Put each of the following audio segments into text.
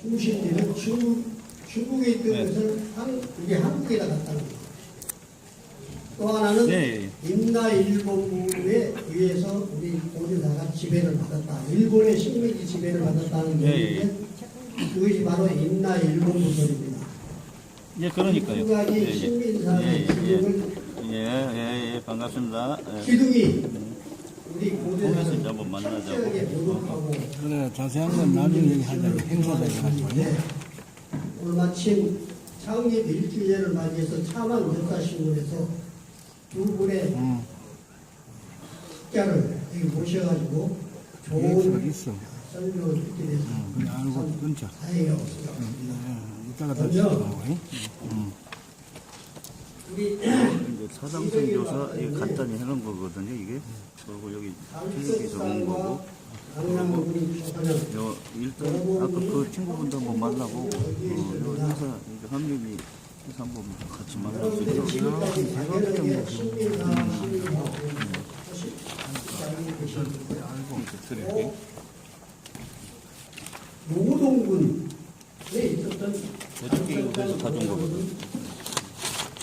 중심지는 중국에 있던 것을 이게 한국에다 갖다 놓은 거예요. 또 하나는 임나일본부에 의해서 우리 고려사가 지배를 받았다. 일본의 식민지 지배를 받았다는 얘기인데 그것이 바로 임나일본부 소리입니다. 예, 그러니까요. 두 가지 식민사의 기둥을 반갑습니다. 기둥이 우리 보면서 이제 고려사를 한번 만나자고. 철저하게 모독하고 그래, 자세한 건 나중에 얘기하자. 행사다 해가지고. 오늘 마침 창립 1주년을 맞이해서 차만 역사신문에서 두 분의 학자를 여기 모셔가지고 좋은 있어. 설명을 듣게 돼서 그래, 알고 끊자. 다행이라고 생각합니다. 이따가 다시 나오고. 우리 이제 사당성 조사 이게 간단히 해놓은 거거든요. 이게 그리고 여기 체육이 들어온 거고. 강남구리 조사는 요 일단 아까 그 친구분도 한번 만나보고 요 회사 이제 합류비 해서 한번 같이 만날 수 있도록. 지금까지 당연하게 신민사 신민하고 노동군에 있었던 저쪽에서 가져온 거거든.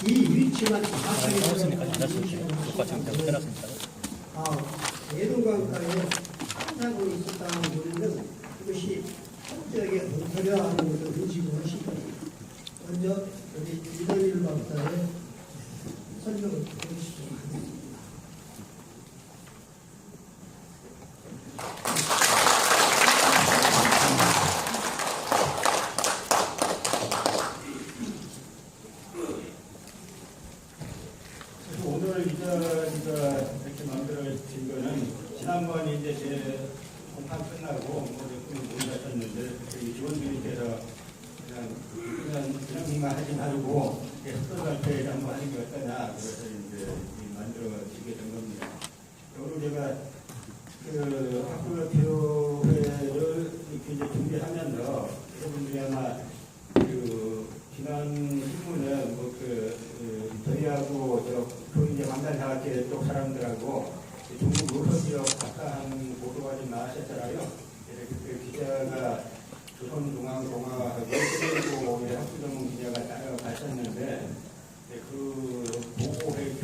이 위치만 정확하게 예동강가에 한사군이 있었다는 우리는 그것이 철저하게 엉터려 하는 것을 의식을 하실 겁니다. 먼저 우리 이동일 박사의 설명을 해주시기 바랍니다. 오늘 이렇게 만들어진 거는 지난번 이제 제 공판 끝나고 모두 하셨는데 저희 지원님께서 그냥 하지 말고 흑도 발표에 한번 하는 게 어떠냐 그래서 이제 만들어지게 된 겁니다. 오늘 제가 그 학교 대표회를 이렇게 이제 준비하면서 여러분들이 아마 그 지난 신문에 저희하고 이제 만단사학회 쪽 사람들하고 중국 의서 지역 각각 보도가 좀 나왔었잖아요. 그때 기자가 조선중앙동아하고 그리고 학부전문 기자가 따라가셨는데 그 보고회 겸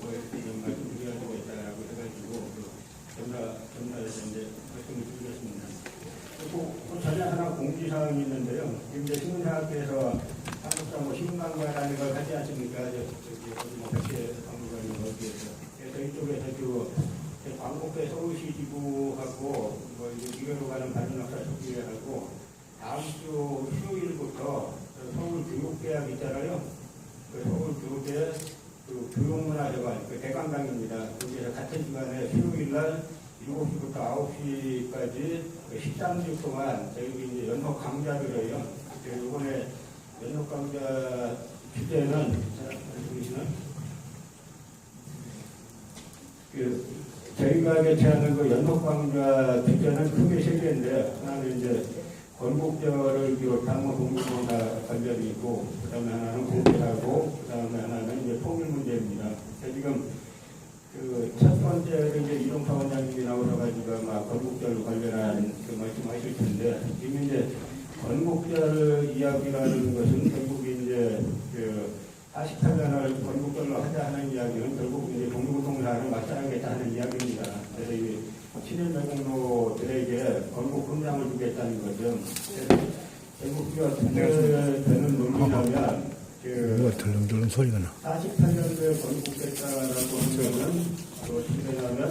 이렇게 좀 말씀드려가지고 있다라고 해가지고 전달해서 이제 말씀을 드리겠습니다. 그리고 전에 하나 공지사항이 있는데요. 이제 신문사학회에서 한국사 신문광고라는 걸 하지 않습니까? 백제 광고라는 거기에서. 그래서 이쪽에서 광고회 서울시 지부하고 이거로 가는 발전학사 협의회하고 다음 주 수요일부터 서울 교육대학 있잖아요. 그 서울 교육대 교육문화회관 대강당입니다. 거기에서 같은 시간에 수요일날 7시부터 9시까지 13주 동안 저희 이제 연속 강좌를 해요. 이번에 연속 강좌 주제는 저희가 개최하는 그 연속 강좌 주제는 크게 세 개인데 하나는 이제 건국절을 비롯한 동물문화 관련이 있고 그다음에 하나는 공개하고 그다음에 하나는 이제 통일 문제입니다. 지금 첫 번째로 이제 이동사 원장님이 나오셔가지고 아마 건국절 관련한 말씀하실 텐데 지금 이제 건국절 이야기라는 것은 결국 이제 48년을 건국절로 하자 하는 이야기는 결국 이제 독립운동사를 맞서하겠다 하는 이야기입니다. 그래서 이 친일 매국노들에게 건국 훈장을 주겠다는 거죠. 결국 우리가 되는 논리라면 뭐가 덜렁덜렁 소리가 나. 48년도에 건국됐다라고 하는 것은 어떻게 되냐면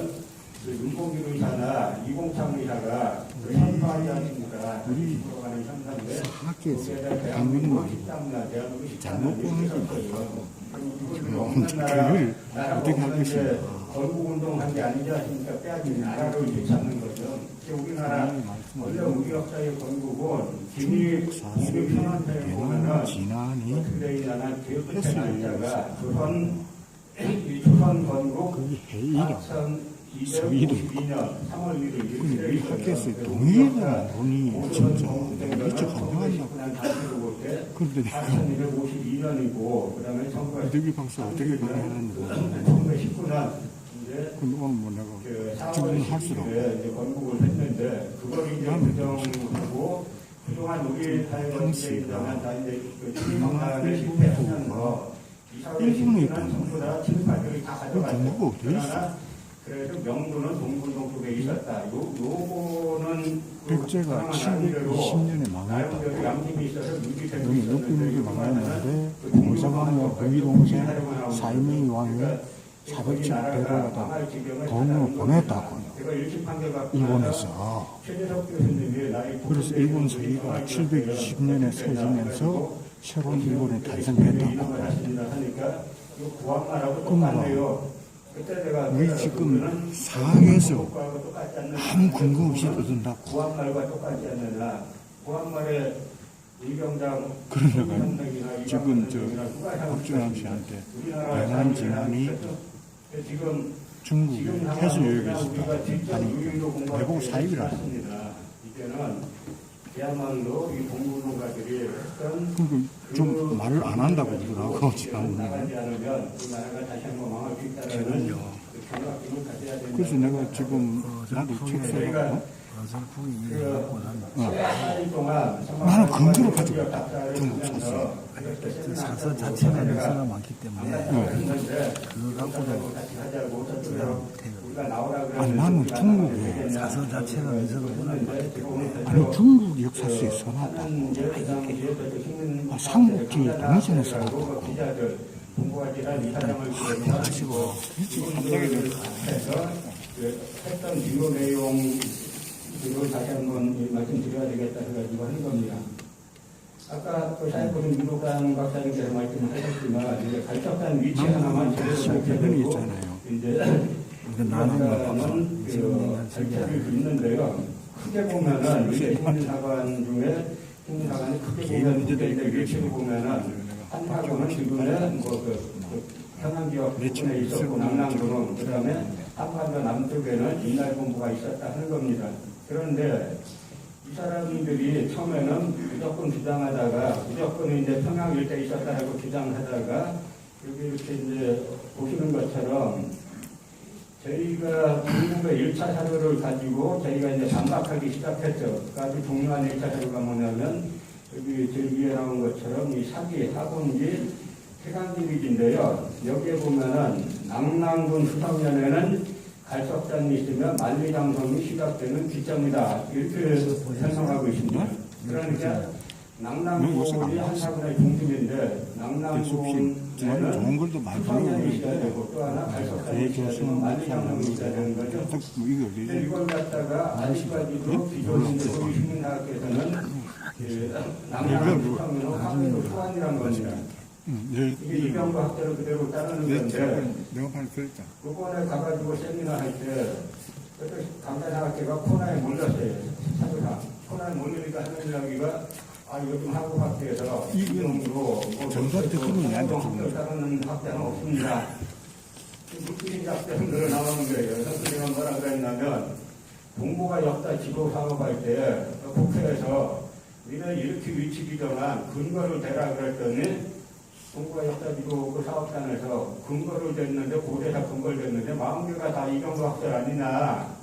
윤봉길 의사나 이공창 의사가 선포하지 않습니까? 우리 가는 현상인데 학교에서 강민국이 잘못 보는 게 그걸 어떻게 할 것인가. 건국운동한 게 아니지 않습니까? 빼앗긴 나라를 되찾는 거죠. 우리나라 원래 우리 역사의 건국은 김일 평안사에 보면은 어떻게 되냐나 기업부터 날짜가 조선 건국 1252년 3월 1일 우리 학교에서 동의해라 논의 진짜 미쳐 감동한다고. 그런데 내가 1252년이고 그다음에 이대기 박사 어떻게 논의하는지 1919년 이제 오늘 뭐 내가 지금 할수록 건국을 했는데 그걸 이제 부정하고 그동안 우리 사회에 있다면 다 이제 지방을 실패하면서 이 사회 신분은 전부 다 친파들이 다 가져갔죠. 그러나 그래도 명분은 동군 쪽에 있었다. 요거는 백제가 720년에 망했다. 나름대로 양심이 있어서 유지되고 너무 역병력이 망했는데 공사왕과 부위동생 사이명이 왕이 400집 배로에다 돈을 보냈다고요. 일본에서. 그래서 일본 서기가 720년에 세지면서 새로운 일본이 탄생했다고. 그러니까 우리 지금 사학에서 아무 근거 없이 떠든다고. 구한말과 똑같지 않느냐. 구한말의 의경장 그러다가 지금 박준환 씨한테 배만 진함이 중국의 해수욕에 있었다. 아니, 대북 사입이라. 이제는 그야말로 이 동물농가들이 했던 좀 말을 안 한다고 그러더라고, 지금. 나가지 않으면 그 나라가 다시 한번 망할 수 있다는 경각심을 가져야 된다. 그래서 내가 지금 나도 책 써갖고 나는 근거를 가지고 있다. 중국 사서. 사서 자체가 역사가 많기 때문에 그거 갖고도 아니, 나는 중국에 사서 자체가 미소가 워낙 많기 때문에 아니 중국 역사서에 써놨다. 삼국지 동전에 써놨다고. 하시고 했던 주요 내용을 다시 한번 말씀드려야 되겠다 해가지고 하는 겁니다. 아까 그 사회보증 민노당 박사님께서 말씀하셨지만 이제 갈적단 위치 하나만 제대로 대변이 있잖아요. 이제 나는 갈적을 있는데요. 크게 보면은 식민사관 중에 식민사관이 크게 보면 위치를 보면은 한파군은 지금의 평양지역 부근에 있었고 남남군은 그다음에 한반도 남쪽에는 인날본부가 있었다 하는 겁니다. 그런데 이 사람들이 처음에는 무조건 주장하다가 무조건 이제 평양 일대에 있었다라고 주장하다가 여기 이렇게 이제 보시는 것처럼 저희가 중국의 1차 사료를 가지고 저희가 이제 반박하기 시작했죠. 아주 중요한 1차 사료가 뭐냐면 여기 제 위에 나온 것처럼 이 사기, 학원지, 태강지리지인데요. 여기에 보면은 남남군 수성면에는 갈석장이 있으면 만리장성이 시작되는 기점이다. 이렇게 설명하고 있습니다. 그러니까 남남군이 한사군의 중심인데 남남군에는 수성면이 있어야 되고 또 하나 갈석장이 있어야 되고 만리장성이 있어야 되는 거죠. 근데 이걸 갖다가 아직까지도 기존인데 소위 식민사학에서는 남남 수성면은 확률로 소환이란 겁니다. 이게 이병구 학자를 그대로 따르는 건데 내가 말 그랬잖아. 그번에 가가지고 세미나 할 때 강사학회가 코너에 몰렸어요. 사도상 코너에 몰리니까 하는 이야기가 요즘 한국 학회에서 이병으로 전부터 그분이 나한테 학교 따르는 학자는 없습니다. 묵직인 학자는 늘어나오는 거예요. 선생님은 뭐라 그랬냐면 동부가 역사 지도 사업할 때 국회에서 우리는 이렇게 위치 기정한 근거를 대라 그랬더니 동부가 역사지도 그 사업단에서 근거를 댔는데 고대사 근거를 댔는데 40개가 다 이병구 학설 아니냐.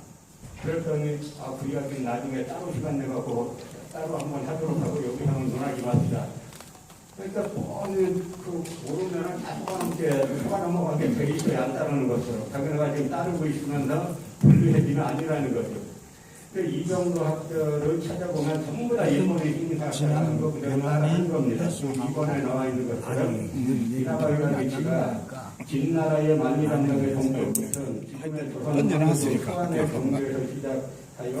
그랬더니 그 이야기는 나중에 따로 시간 내갖고 따로 한번 하도록 하고 여기 한번 논하지 맙시다. 그러니까 뻔히 모르면은 다 소가 넘어가게 돼 있어야 안 따르는 것처럼 자기네가 지금 따르고 있으면서 분리해지면 아니라는 거죠. 이병도 학자를 찾아보면 전부 다 일본의 식민사학자라는 거 그대로 따라하는 겁니다. 이번에 나와 있는 것처럼 이나바이가 위치가 진나라의 만리장성의 동쪽부터는 지금의 조선의 소환의 경계에서 시작하여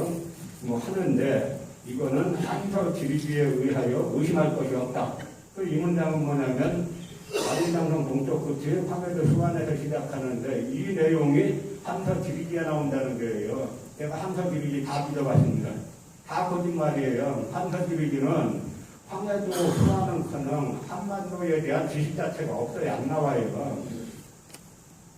하는데 이거는 한서 지리주에 의하여 의심할 것이 없다. 이 문장은 뭐냐면 만리장성 동쪽 끝에 황해도 수완에서 시작하는데 이 내용이 한서 지리지에 나온다는 거예요. 제가 한서지리지 다 믿어봤습니다. 다 거짓말이에요. 한서지리지는 황해도 수완은커녕 한반도에 대한 지식 자체가 없어요. 안 나와요.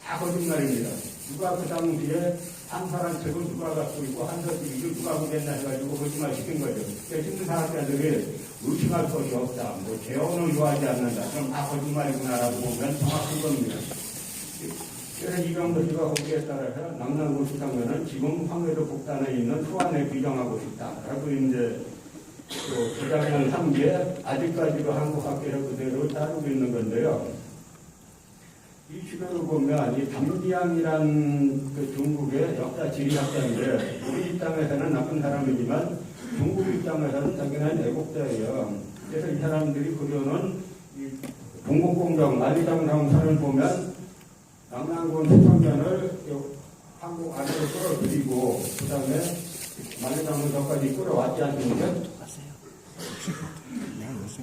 다 거짓말입니다. 누가 그 당시에 한서란 책을 누가 갖고 있고 한서지리를 누가 보겠나 해가지고 거짓말 시킨 거죠. 식민사학자들이 의심할 것이 없다. 재원을 요하지 않는다. 그럼 다 거짓말이구나라고 보면 정확한 겁니다. 그래서 이병도 씨가 거기에 따라서 남남군 수상면은 지금 황해도 북단에 있는 수완에 규정하고 싶다. 라고 이제 또 주장을 한 게 아직까지도 한국학계를 그대로 따르고 있는 건데요. 이 시료를 보면 이 담지양이란 그 중국의 역사 지리학자인데 우리 입장에서는 나쁜 사람이지만 중국 입장에서는 자기는 애국자예요. 그래서 이 사람들이 그려놓은 이 동국공정 만리장성선을 보면 남남군 수천면을 한국 안으로 끌어들이고 그 다음에 만리장성까지 끌어왔지 않습니까? 내가 요새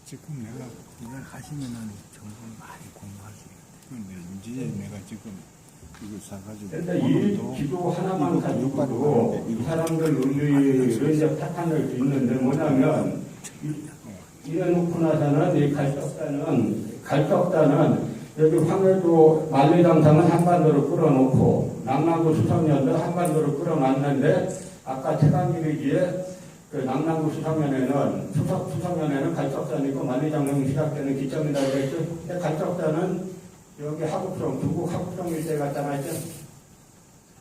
지금 내가 이걸 하시면은 정말 많이 공부할 수 있어요. 근데 이제 내가 지금 이걸 사가지고 그런데 이 기도 하나만 가지고도 이 사람들 논리를 이제 탓할 수 있는데 뭐냐면 이래놓고 나서는 이 갈떡단은 여기 황해도 만리장성은 한반도로 끌어놓고 남남구 수성면도 한반도로 끌어놨는데 아까 태강기리기에 그 남남구 수성면에는 갈떡산이고 만리장성이 시작되는 기점이라고 했죠. 근데 갈떡산은 여기 하구평, 중국 하구평 일대 갖다 놨죠.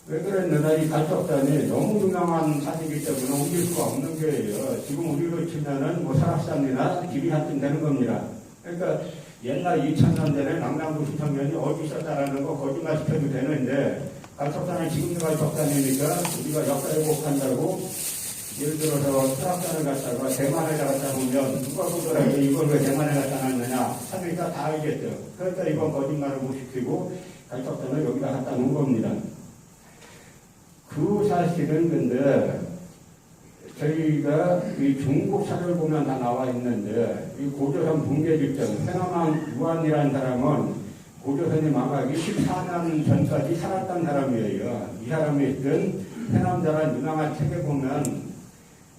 왜 그랬느냐, 이 갈떡산이 너무 유명한 산이기 때문에 옮길 수가 없는 거예요. 지금 우리로 치면은 뭐 설악산이나 지리산쯤 되는 겁니다. 그러니까 옛날 2000년 전에 남남구 수성면이 어디 있었다라는 거 거짓말 시켜도 되는데 갈떡산은 지금도 갈떡산이니까 우리가 역사 왜곡한다고 예를 들어서 설악산을 갖다가 대만에 갖다 놓으면 누가 보더라도 이걸 왜 대만에 갖다 놨느냐 하니까 다 알겠죠. 그러니까 이건 거짓말을 못 시키고 갈떡산을 여기다 갖다 놓은 겁니다. 그 사실은 근데 저희가 이 중국사를 보면 다 나와 있는데 이 고조선 붕괴 직전 해남왕 유한이라는 사람은 고조선이 망하기 14년 전까지 살았던 사람이에요. 이 사람이 있던 해남자란 유명한 책에 보면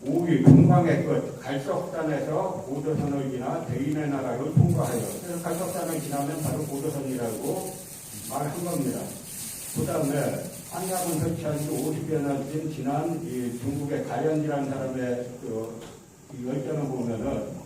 5위 동방의 끝 갈석산에서 고조선을 지나 대인의 나라를 통과하여 그래서 갈석산을 지나면 바로 고조선이라고 말한 겁니다. 그 다음에 한양은 설치한 지 50여년 지난 이 중국의 가연이라는 사람의 그 열전을 보면은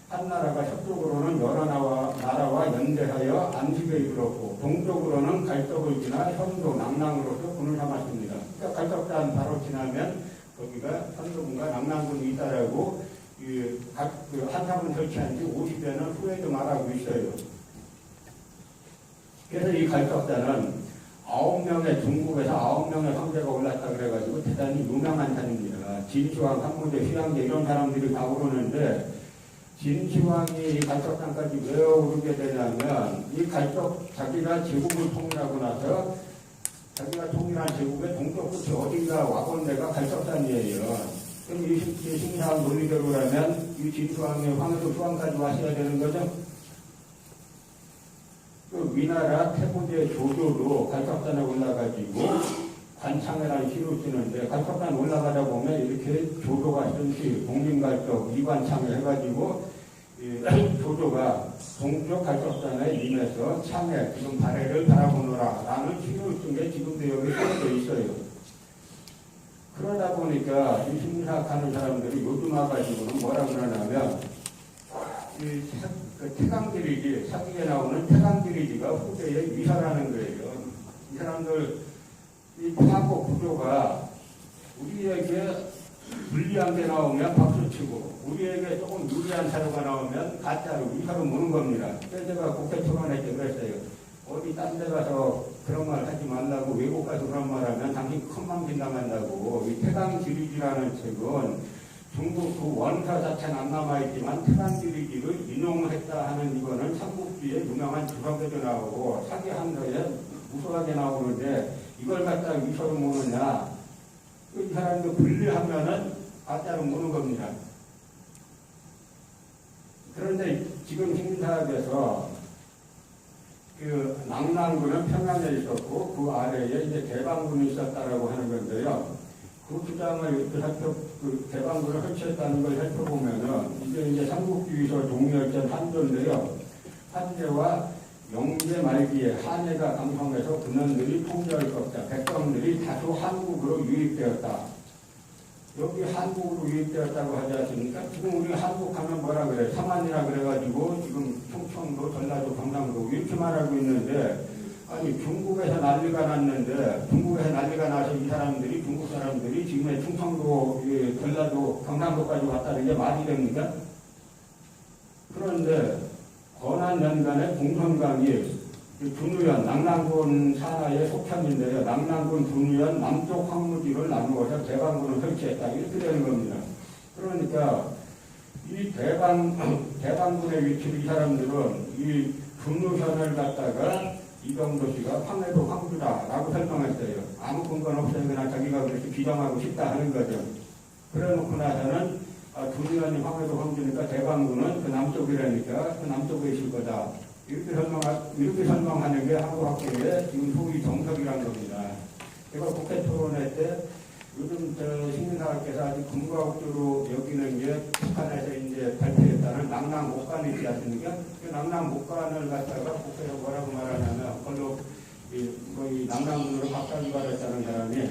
한 나라가 서쪽으로는 여러 나라와 연대하여 안식에 이르렀고 동쪽으로는 갈석을 지나 현도 낙랑으로서 군을 삼았습니다. 그러니까 갈석산 바로 지나면 거기가 현도군과 낙랑군이 있다라고 그 한양은 설치한 지 50여년 후에도 말하고 있어요. 그래서 이 갈석산은 9명의 중국에서 9명의 황제가 올랐다 그래가지고 대단히 유명한 산입니다. 진시황, 한무제, 휘황제 이런 사람들이 다 오르는데 진시황이 갈석산까지 왜 오르게 되냐면 이 갈석 자기가 제국을 통일하고 나서 자기가 통일한 제국의 동쪽 끝이 어딘가 와본 데가 갈석산이에요. 그럼 이 신사학 논리대로라면 이 진시황이 황해도 수황까지 왔어야 되는 거죠. 그 위나라 태고제 조조도 갈석산에 올라가지고 관창이라는 시를 쓰는데 갈석산 올라가다 보면 이렇게 조조가 쓴시 동림갈석 이관창을 해가지고 조조가 동쪽 갈석산에 임해서 창에 지금 발해를 바라보노라 라는 시를 쓴 게 지금도 여기 써져 있어요. 그러다 보니까 이 심리학하는 사람들이 요즘 와가지고는 뭐라 그러냐면 그 태강기리지, 사기에 나오는 태강기리지가 후대의 위사라는 거예요. 이 사람들, 이 사고 구조가 우리에게 불리한 게 나오면 박수치고, 우리에게 조금 유리한 사료가 나오면 가짜로 위사로 무는 겁니다. 그래서 제가 국회 토론회 때 그랬어요. 어디 딴 데 가서 그런 말 하지 말라고, 외국 가서 그런 말 하면 당신 큰망 빈당한다고. 이 태강기리지라는 책은 중국 그 원사 자체는 안 남아있지만 태강기리지를 인용했다 하는 이거는 삼국지에 유명한 주석에도 나오고 사기한서에 무수하게 나오는데 이걸 갖다 위서로 모느냐 이 사람도 분리하면은 가짜로 모는 겁니다. 그런데 지금 신사학에서 그 낙랑군은 평양에 있었고 그 아래에 이제 대방군이 있었다라고 하는 건데요. 그 주장을 대방군을 설치했다는 걸 살펴보면은 이제 삼국주의서 종려전 한조인데요. 한제와 영제 말기에 한해가 강성해서 군원들이 통제할 것이다. 백성들이 다소 한국으로 유입되었다. 여기 한국으로 유입되었다고 하지 않습니까? 지금 우리 한국 하면 뭐라 그래? 삼한이라 그래가지고 지금 충청도, 전라도, 경상도 이렇게 말하고 있는데 아니 중국에서 난리가 났는데 중국에서 난리가 나서 이 사람들이 중국 사람들이 지금의 충청도, 전라도, 경상도까지 왔다는 게 말이 됩니까? 그런데 권한연간의 공선강이 분우현, 낙랑군 산하의 속편인데요. 낙랑군 분우현 남쪽 황무지를 나누어서 대방군을 설치했다. 이렇게 되는 겁니다. 그러니까 이 대방군의 위치를 이 사람들은 이 분우현을 갖다가 이병도 씨가 황해도 황주다라고 설명했어요. 아무 근거는 없어요. 그냥 자기가 그렇게 비정하고 싶다 하는 거죠. 그래 놓고 나서는 분우현이 황해도 황주니까 대방군은 그 남쪽이라니까 그 남쪽에 있을 거다. 이렇게 설명하는 게 한국학계의 지금 소위 정석이란 겁니다. 제가 국회 토론회 때 요즘 시민사학께서 아주 근거학적으로 여기는 게 북한에서 이제 발표했다는 낙랑 목간이 있지 않습니까? 그 낙랑 목간을 갖다가 국회에서 뭐라고 말하냐면, 그걸로 이 낙랑군으로 박사기 발했다는 사람이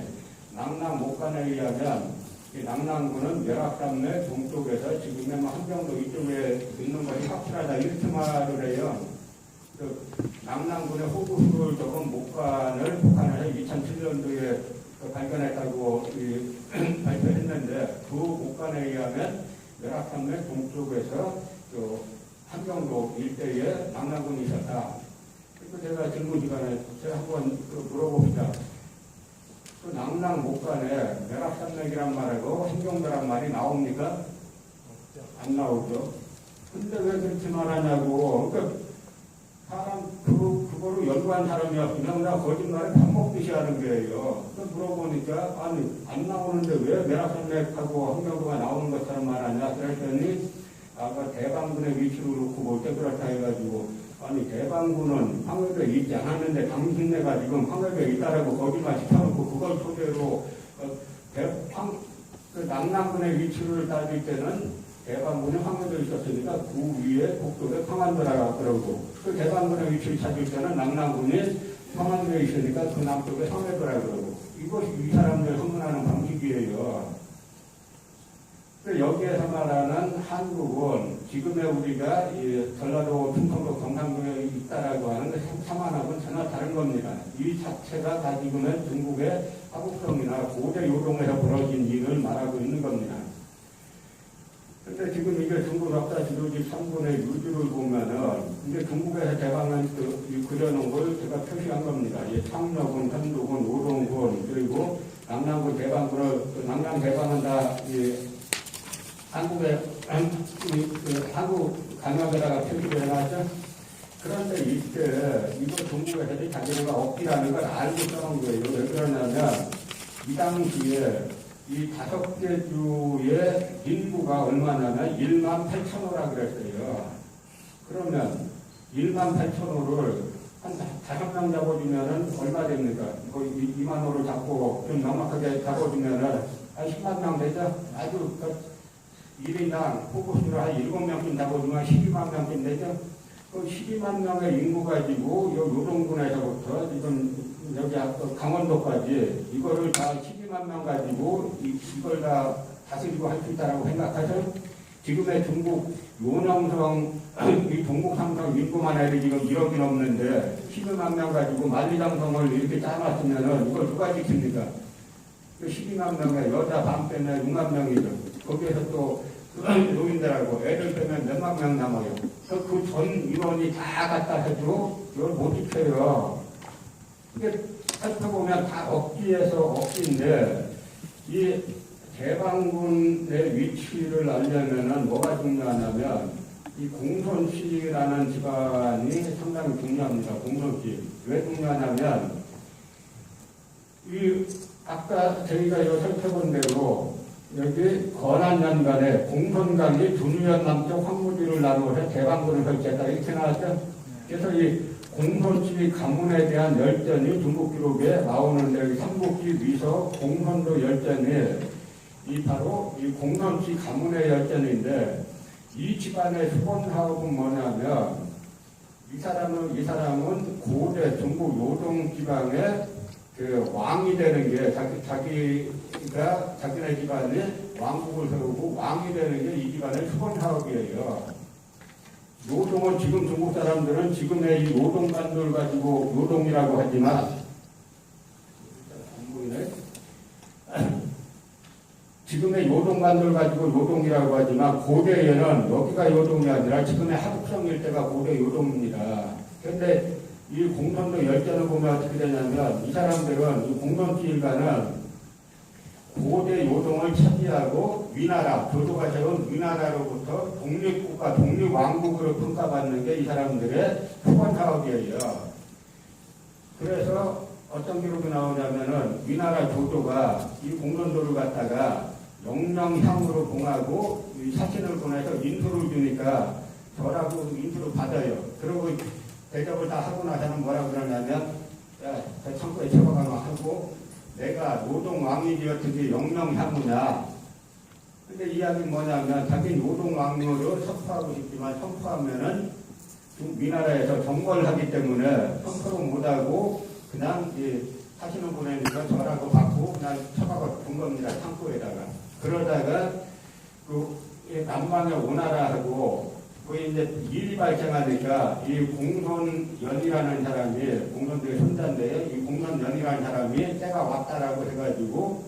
낙랑 목간에 의하면 이 낙랑군은 멸악산맥 동쪽에서 지금의 한경도 이쪽에 있는 것이 확실하다. 이렇게 말을 해요. 그 낙랑군의 호구수를 적은 목간을 북한에서 2007년도에 발견했다고 발표했는데 그 목간에 의하면 멸악산맥 동쪽에서 한경도 일대에 낙랑군이 있었다. 그래서 제가 질문 기간에 제가 한번 물어봅시다. 그 낙랑 목간에 멸악산맥이란 말하고 한경도란 말이 나옵니까? 안 나오죠. 근데 왜 그렇게 말하냐고. 그러니까 그거로 연구한 사람이 없으면 그냥 거짓말에 밥 먹듯이 하는 거예요. 물어보니까, 아니, 안 나오는데 왜 멸악산맥하고 한경도가 나오는 것처럼 말하냐? 그랬더니, 아까 대방군의 위치를 놓고 볼 때 그렇다 해가지고, 아니, 대방군은 황해도에 있지 않았는데 당신네가 지금 황해도에 있다라고 거짓말 시켜놓고 그걸 토대로, 그 낙랑군의 위치를 따질 때는 대방군이 황해도에 있었으니까 그 위에 북쪽에 평안도라고 그러고, 그 대방군의 위치를 찾을 때는 낙랑군이 평안도에 있으니까 그 남쪽에 황해도라고 그러고, 이것이 이 사람들 흥분하는 방식이에요. 여기에서 말하는 한국은 지금의 우리가 전라도, 충청도, 경상도에 있다라고 하는 그 상황하고는 전혀 다른 겁니다. 이 자체가 다 지금의 중국의 화북성이나 고대 요동에서 벌어진 일을 말하고 있는 겁니다. 근데 지금 이게 중국 역사 지도지 3분의 유주를 보면은, 이제 중국에서 대방을 그려놓은 걸 제가 표시한 겁니다. 창녕군, 현도군, 오동군, 그리고 낙랑군 대방군을, 낙랑 대방은 다, 한국 강역에다가 표시를 해놨죠. 그런데 이때, 이거 중국에서 자기네가 억지라는 걸 알고 써놓은 거예요. 왜 그러냐면, 이 당시에 이 5개 주의 인구가 얼마냐면 1만 8천호라 그랬어요. 그러면 1만 8천호를 한 5명 잡아주면은 얼마 됩니까? 거의 2만 호를 잡고 좀 넉넉하게 잡아주면은 한 10만 명 되죠? 아주 1인당 호구수를 한 7명쯤 잡아주면 12만 명쯤 되죠? 그 12만 명의 인구 가지고 요동군에서부터 지금 여기 강원도까지 이거를 다 12만 명 가지고 이걸 다 다스리고 할 수 있다라고 생각하죠? 지금의 중국 요령성 이 동북상성 인구만 해도 지금 1억이 넘는데 12만 명 가지고 만리장성을 이렇게 짜놨으면은 이걸 누가 지킵니까? 12만 명의 여자 반 빼면 6만 명이죠. 거기에서 또 노인들하고 애들 빼면 몇만 명 남아요. 그 전 인원이 다 갖다 해도 이걸 못 지켜요. 이게 살펴보면 다 억지인데 이 대방군의 위치를 알려면은 뭐가 중요하냐면 이 공손씨라는 집안이 상당히 중요합니다. 공손씨. 왜 중요하냐면 이 아까 저희가 이거 살펴본 대로 여기 건안연간에 공손강이 준우현 남쪽 황무지를 나누어서 대방군을 설치했다 이렇게 나왔죠. 그래서 이 공손씨 가문에 대한 열전이 중국 기록에 나오는데 여기 삼국지 위서 공손도 열전이 이 바로 이 공손씨 가문의 열전인데 이 집안의 수본 사업은 뭐냐면 이 사람은 고대 중국 요동 지방의 그 왕이 되는 게 자기가 자기네 집안에 왕국을 세우고 왕이 되는 게 이 집안의 수본 사업이에요. 노동은 지금 중국 사람들은 지금의 이 노동관들 가지고 노동이라고 하지만 안 보이네? 지금의 노동관들 가지고 노동이라고 하지만 고대에는 여기가 노동이 아니라 지금의 하북성 일대가 고대 노동입니다. 그런데 이 공산도 열전을 보면 어떻게 되냐면 이 사람들은 이 공산주의가는 고대 요동을 차지하고 위나라, 조조가 세운 위나라로부터 독립국가, 독립왕국으로 평가받는 게 이 사람들의 초반 사업이에요. 그래서 어떤 기록이 나오냐면은 위나라 조조가 이 공산도를 갖다가 영령향으로 봉하고 이 사신을 보내서 인수를 주니까 저라고 인수를 받아요. 그리고 대접을 다 하고 나서는 뭐라 그러냐면 야, 저 창고에 처박아놔 하고 내가 노동왕이 어떻게 영령향우냐. 근데 이야기 뭐냐면 자기 노동왕으로 선포하고 싶지만 선포하면은 위나라에서 정벌을 하기 때문에 선포를 못하고 그냥 사신을 보내니까 저라고 받고 그냥 처박아 둔 겁니다. 창고에다가. 그러다가 그 남방의 오나라하고 그 이제 일이 발생하니까 이 공손연이라는 사람이 공손들의 손자인데요. 이 공손연이라는 사람이 때가 왔다라고 해가지고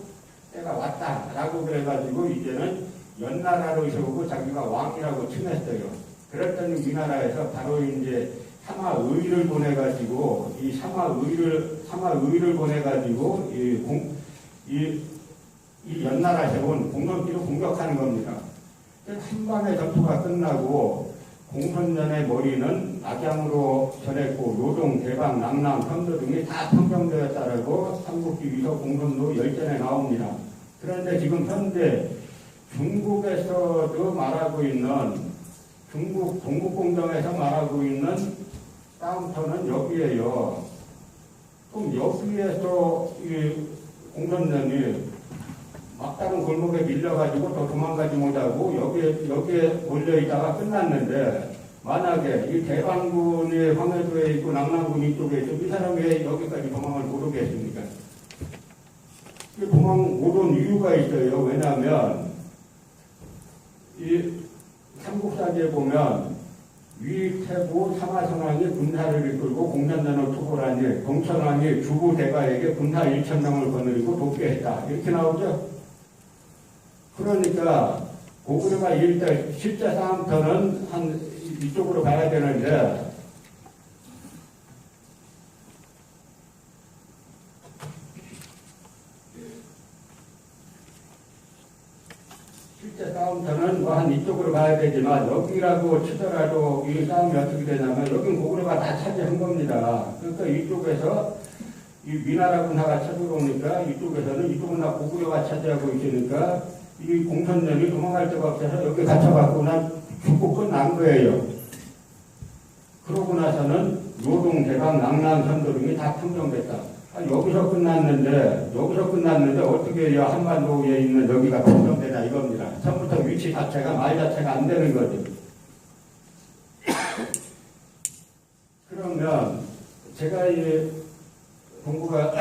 때가 왔다라고 그래가지고 이제는 연나라로 세우고 자기가 왕이라고 칭했어요. 그랬더니 위나라에서 바로 이제 사마의를 보내가지고 이 사마의를 보내가지고 이 연나라 세운 공손기를 공격하는 겁니다. 한방의 전투가 끝나고 공손연의 머리는 낙양으로 전했고 노동, 대방, 낭랑, 선도 등이 다 평정되었다라고 삼국지 위서 공손도 열전에 나옵니다. 그런데 지금 현재 중국에서도 말하고 있는 중국 동국공정에서 말하고 있는 다운터는 여기에요. 그럼 여기에서 이 공손연이 막다른 골목에 밀려가지고 더 도망가지 못하고 여기에 몰려있다가 끝났는데 만약에 이 대방군이 황해도에 있고 남남군 이쪽에 있고 이 사람이 왜 여기까지 도망을 못 오겠습니까? 도망 못 온 이유가 있어요. 왜냐하면 이 삼국사기에 보면 위태고 사마성왕이 군사를 이끌고 공산당을 투고하니 동천왕이 주부대가에게 군사 1,000명을 거느리고 돕게 했다. 이렇게 나오죠. 그러니까 고구려가 일대 실제 싸움터는 한 이쪽으로 가야 되는데 실제 싸움터는 뭐 한 이쪽으로 가야 되지만 여기라고 치더라도 이 싸움이 어떻게 되냐면 여긴 고구려가 다 차지한 겁니다. 그러니까 이쪽에서 이 위나라 군사가 쳐들어오니까 이쪽에서는 이쪽은 다 고구려가 차지하고 있으니까 이 공산연이 도망갈 데가 없어서 여기 갇혀갖고 난 죽고 끝난 거예요. 그러고 나서는 노동, 대방, 낭랑, 선도 등이 다 평정됐다. 여기서 끝났는데 어떻게 해야 한반도에 있는 여기가 평정되냐 이겁니다. 처음부터 위치 자체가 말 자체가 안 되는 거죠. 그러면 제가 이 공부가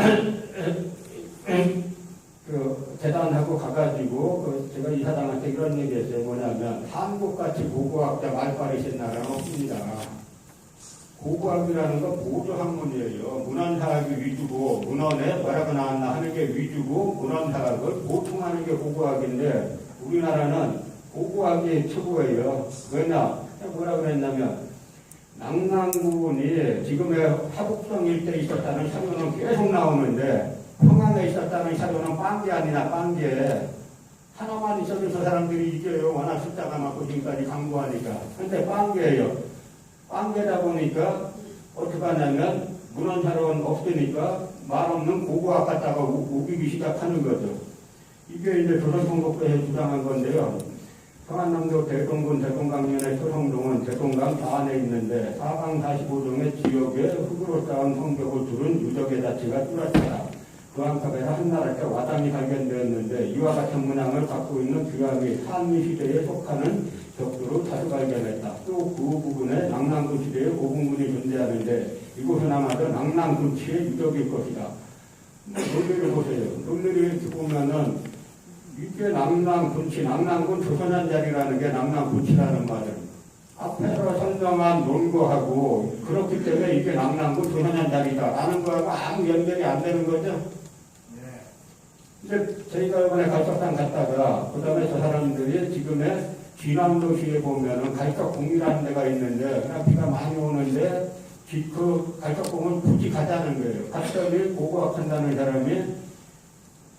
그 재단하고 가가지고 제가 이사장한테 이런 얘기했어요. 뭐냐면 한국같이 고고학자 말빨이신 나라는 없습니다. 고고학이라는 건 보조학문이에요. 문헌사학이 위주고 문헌에 뭐라고 나왔나 하는 게 위주고 문헌사학을 보충하는 게 고고학인데 우리나라는 고고학이 최고예요. 왜냐? 뭐라고 그랬냐면 낭랑군이 지금의 하북성 일대에 있었다는 사료는 계속 나오는데 평양에 있었다는 사료는 빵개 아니나 빵개. 하나만 있어도 저 사람들이 이겨요. 워낙 숫자가 많고 지금까지 강구하니까. 근데 빵개예요. 빵개다 보니까 어떻게 하냐면 문헌사료는 없으니까 말 없는 고고학 갖다가 우기기 시작하는 거죠. 이게 이제 조선통독부에서 주장한 건데요. 평안남도 대동군 대동강면의 소성동은 대동강 좌안에 있는데 4강 45종의 지역에 흙으로 쌓은 성벽을 두른 유적의 자체가 뚜렷하다. 그 한컵에서 한나라때 와담이 발견되었는데 이와 같은 문양을 갖고 있는 귀함이 한미시대에 속하는 벽두로 자주 발견했다. 또 그 부분에 낭랑군 시대의 오분군이 존재하는데 이곳은 아마도 낭랑군치의 유적일 것이다. 논리를 보세요. 논리를 이렇게 보면은 이게 낭랑군치, 낭랑군 조선한 자리라는 게 낭랑군치라는 말은 앞에서 설명한 논거하고 그렇기 때문에 이게 낙랑군 조선현 자리다라는 거하고 아무 연결이 안 되는 거죠. 이제 저희가 이번에 갈석산 갔다가 그다음에 저 사람들이 지금의 진암도시에 보면은 갈석궁이라는 데가 있는데 그냥 비가 많이 오는데 그 갈석궁은 굳이 가자는 거예요. 갔더니 고고학한다는 사람이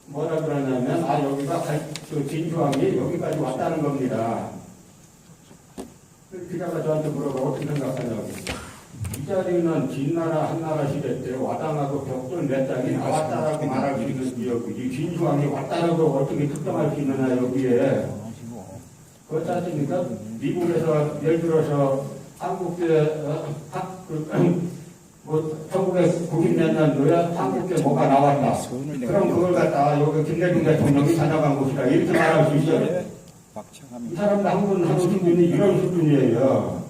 뭐라 그러냐면 여기가 진주왕이 여기까지 왔다는 겁니다. 기자가 저한테 물어봐 어떻게 생각하냐고. 이 자리는 진나라 한나라 시대 때 와당하고 벽돌 몇 장이 나왔다라고 말할 수 있는 지역이지 진주왕이 왔다라고 어떻게 특정할 수 있느냐 여기에. 그렇지 않습니까? 미국에서 예를 들어서 한국계 1990몇 년도에 한국계 뭐가 나왔다. 그럼 그걸 갖다 여기 김대중 대통령이 다녀간 곳이다 이렇게 말할 수 있어요. 이 사람들 한 분 하는 수준이 이런 수준이에요.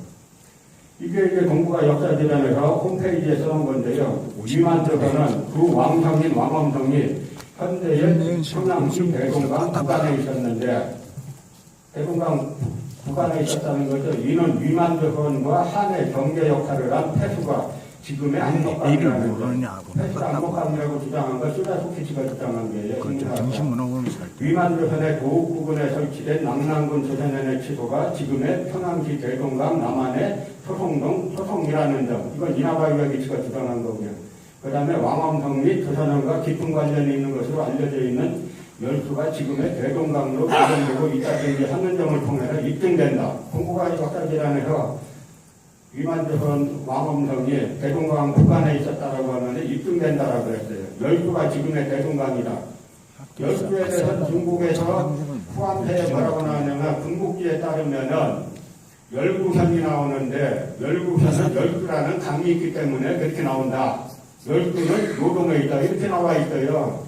이게 동북아 역사재단에서 홈페이지에 써놓은 건데요. 위만적어는 그 왕성인 왕엄성이 현대의 청남시 대동강 북한에 있었는데 대동강 북한에 있었다는 거죠. 이는 위만적어과 한의 경제 역할을 한 태수가 지금의 안목강이라는 거죠. 태수가 안목강이라고 주장한 거 쓰다소키치가 주장한 거예요. 위만조선의 도읍 부근에 설치된 낙랑군 조선현의 지도가 지금의 평양시 대동강 남한의 소송이라는 점. 이건 이나바이와 기치가 주장한 거고요. 그 다음에 왕엄성 및 조선현과 깊은 관련이 있는 것으로 알려져 있는 열수가 지금의 대동강으로 발전되고 있다든지 하는 점을 통해서 입증된다. 동북아 역사재단에서 위만조선 왕엄성이 대동강 북한에 있었다라고 하는데 입증된다라고 그랬어요. 열수가 지금의 대동강이다. 열수에 대해서 중국에서 후한패에 뭐라고 나오냐면 군국지에 따르면은 열구현이 나오는데 열구현은 열수라는 강이 있기 때문에 그렇게 나온다. 열수는 요동에 있다. 이렇게 나와 있어요.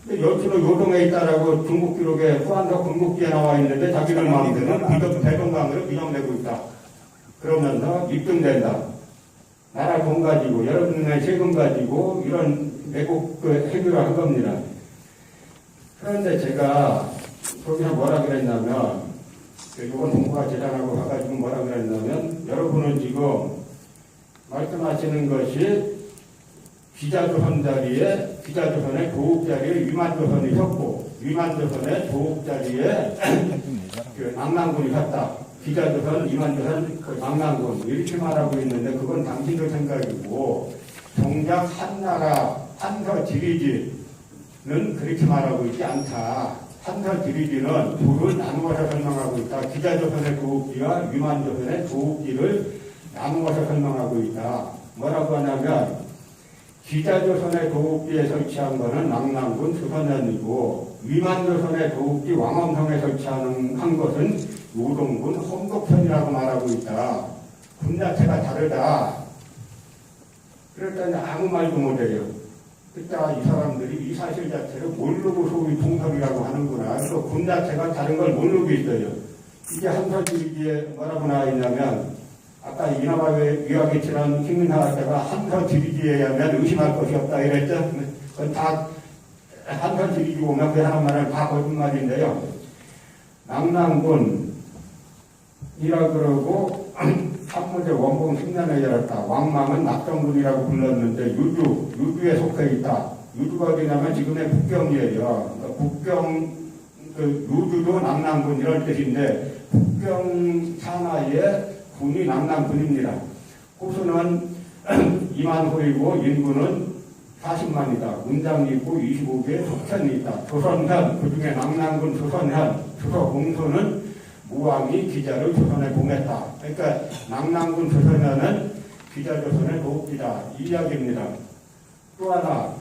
열수는 요동에 있다라고 중국 기록에 후한서 군국지에 나와 있는데 자기들 마음대로 대동강으로 비정되고 있다. 그러면서 입증된다. 나라 돈 가지고 여러분의 세금 가지고 이런 매국 해결을 한 겁니다. 그런데 제가 거기서 뭐라 그랬냐면 이건 동북아 재단하고 가가지고 뭐라 그랬냐면 여러분은 지금 말씀하시는 것이 기자조선 자리에 기자조선의 도읍 자리에 위만조선이 섰고 위만조선의 도읍 자리에 그 낙랑군이 섰다. 기자조선, 위만조선, 낙랑군 이렇게 말하고 있는데 그건 당신들 생각이고 정작 한나라 한서 지리지는 그렇게 말하고 있지 않다. 한서 지리지는 둘을 나누어서 설명하고 있다. 기자조선의 도읍지와 위만조선의 도읍지를 나누어서 설명하고 있다. 뭐라고 하냐면 기자조선의 도읍지에 설치한 것은 낙랑군 조선현이고 위만조선의 도읍지 왕엄성에 설치한 것은 요동군 홍독현이라고 말하고 있다. 군 자체가 다르다. 그랬더니 아무 말도 못해요. 그때 이 사람들이 이 사실 자체를 모르고 소위 통설이라고 하는구나. 그래서 군 자체가 다른 걸 모르고 있어요. 이게 한서지리지에 뭐라고 나와 있냐면 아까 이나마 위학에 친한 식민사학자가 한서지리지에 의하면 의심할 것이 없다 이랬죠. 그건 다 한서지리지 보면 그 하는 말은 다 거짓말인데요. 낙랑군이라 그러고 한문제 원봉 10년에 열었다. 왕망은 낙정군이라고 불렀는데 유주에 속해 있다. 유주가 어디냐면 지금의 북경이에요. 북경 유주도 낙랑군 이런 뜻인데 북경 산하의 군이 낙랑군입니다. 호수는 2만 호이고 인구는 40만이다. 문장이 있고 25개의 속편이 있다. 조선현, 그중에 낙랑군 조선현, 조선공소는 무왕이 기자를 조선에 보냈다. 그러니까 낙랑군 조선현은 기자조선의 도읍지다. 이 이야기입니다. 또 하나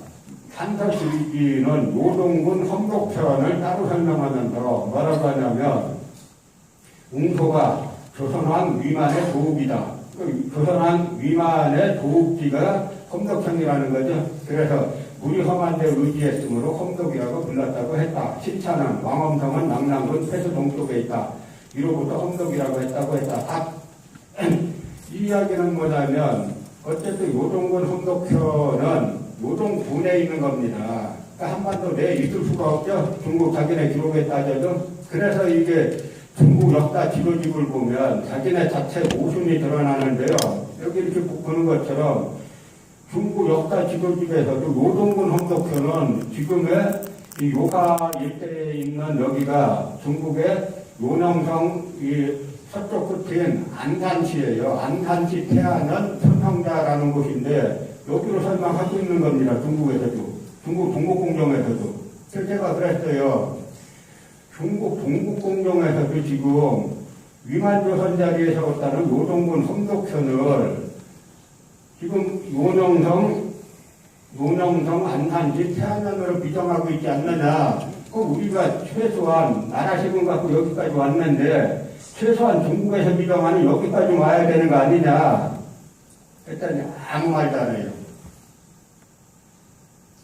한서지리지는 요동군 험독편을 따로 설명하면서 뭐라고 하냐면 웅소가 조선왕 위만의 도읍이다. 조선왕 위만의 도읍지가 험독편이라는 거죠. 그래서 물이 험한 데 의지했으므로 험독이라고 불렀다고 했다. 신차는 왕엄성은 낙랑군 패수 동쪽에 있다. 이로부터 험독이라고 했다고 했다. 이 이야기는 뭐냐면 어쨌든 요동군 험독편은 요동군에 있는 겁니다. 그러니까 한반도 내에 있을 수가 없죠. 중국 자기네 기록에 따져도. 그래서 이게 중국 역사 지도집을 보면 자기네 자체 모순이 드러나는데요. 여기 이렇게 보는 것처럼 중국 역사 지도집에서도 노동군 hom독현은 지금의 이 요가 일대에 있는 여기가 중국의 요명성 이 서쪽 끝인 안산시예요. 안산시 태안은 천평자라는 곳인데 여기로 설명하고 있는 겁니다. 중국에서도. 중국 동국공정에서도. 제가 그랬어요. 중국 동국공정에서도 지금 위만조선 자리에 세웠다는 노동군 hom독현을 지금 요명성 안산시 태안면으로 비정하고 있지 않느냐. 우리가 최소한 나라시군 갖고 여기까지 왔는데 최소한 중국에서 비정하는 여기까지 와야 되는 거 아니냐. 했더니 아무 말도 안 해요.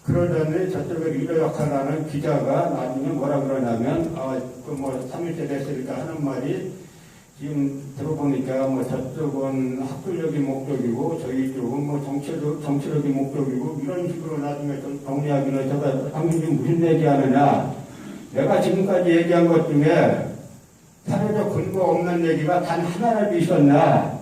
그러더니 저쪽에 리더 역할을 하는 기자가 나중에 뭐라 그러냐면, 뭐 3일째 됐으니까 하는 말이 지금 들어보니까 뭐 저쪽은 학술적인 목적이고 저희 쪽은 뭐 정치적인 목적이고 이런 식으로 나중에 좀 정리하기는 제가 방금 지금 무슨 얘기하느냐. 내가 지금까지 얘기한 것 중에 사료적 근거 없는 얘기가 단 하나라도 있었나.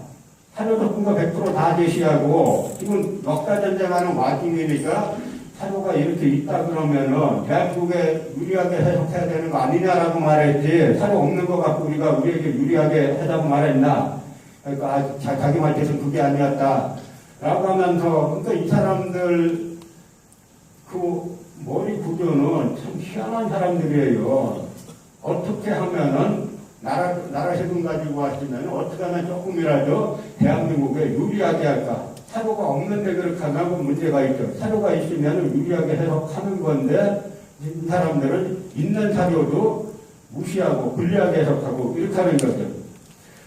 사료적 근거 100% 다 제시하고 지금 역사전쟁하는 와중이니까 사료가 이렇게 있다 그러면은 대한민국에 유리하게 해석해야 되는 거 아니냐라고 말했지. 사료 없는 거 갖고 우리가 우리에게 유리하게 하자고 말했나. 그러니까 자기 말뜻은 그게 아니었다. 라고 하면서 그러니까 이 사람들 그 머리 구조는 참 희한한 사람들이에요. 어떻게 하면은 나라세금 가지고 왔으면 어떻게 하면 조금이라도 대한민국에 유리하게 할까. 사료가 없는데 그렇게 하면 문제가 있죠. 사료가 있으면 유리하게 해석하는 건데 이 사람들은 있는 사료도 무시하고 불리하게 해석하고 이렇게 하는 거죠.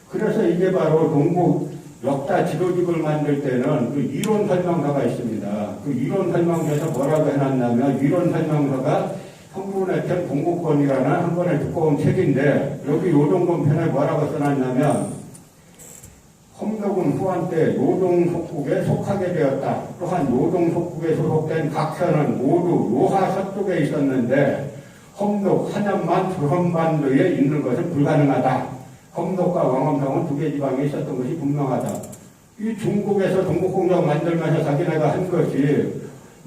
그래서 이게 바로 동국 역사 지도집을 만들 때는 그 이론 설명서가 있습니다. 그 이론 설명서에서 뭐라고 해놨냐면 이론 설명서가 한분의 편 동국권이라는 한 권의 두꺼운 책인데 여기 요동권 편에 뭐라고 써놨냐면 hom독은 후한 때 요동 속국에 속하게 되었다. 또한 요동 속국에 소속된 각 편은 모두 요하 서쪽에 있었는데 hom독 한양만 조선반도에 있는 것은 불가능하다. hom독과 왕엄성은 두 개 지방에 있었던 것이 분명하다. 이 중국에서 동국공정 만들면서 자기네가 한 것이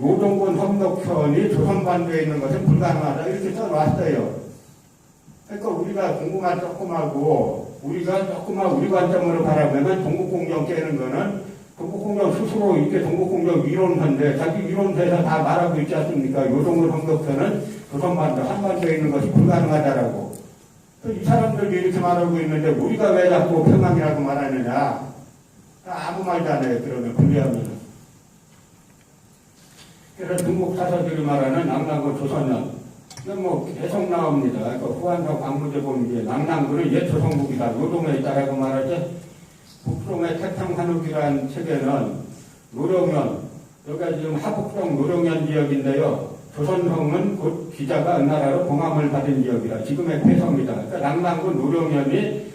요동군 hom독편이 조선반도에 있는 것은 불가능하다. 이렇게 써놨어요. 그러니까 우리가 궁금한 조금하고 우리가 조금만 우리 관점으로 바라보면 동국공정 깨는 거는 동국공정 스스로 이렇게 동국공정 이론서인데 자기 이론서에서 다 말하고 있지 않습니까? 요동군 hom독편은 조선반도 한반도에 있는 것이 불가능하다라고. 이 사람들이 이렇게 말하고 있는데 우리가 왜 자꾸 평양이라고 말하느냐. 아무 말도 안 해요. 그러면 불리합니다. 그래서 중국 사서들이 말하는 낙랑군 조선년 이건 뭐 계속 나옵니다. 그러니까 후한성 광무제 보는 게 낙랑군은 옛 조선국이다. 요동에 있다라고 말하죠. 북송의 태평한옥이라는 책에는 노령현, 여기가 지금 하북성 노령현 지역인데요. 조선성은 곧 기자가 은나라로 봉함을 받은 지역이다. 지금의 폐성이다. 그러니까 낙랑군 노령현이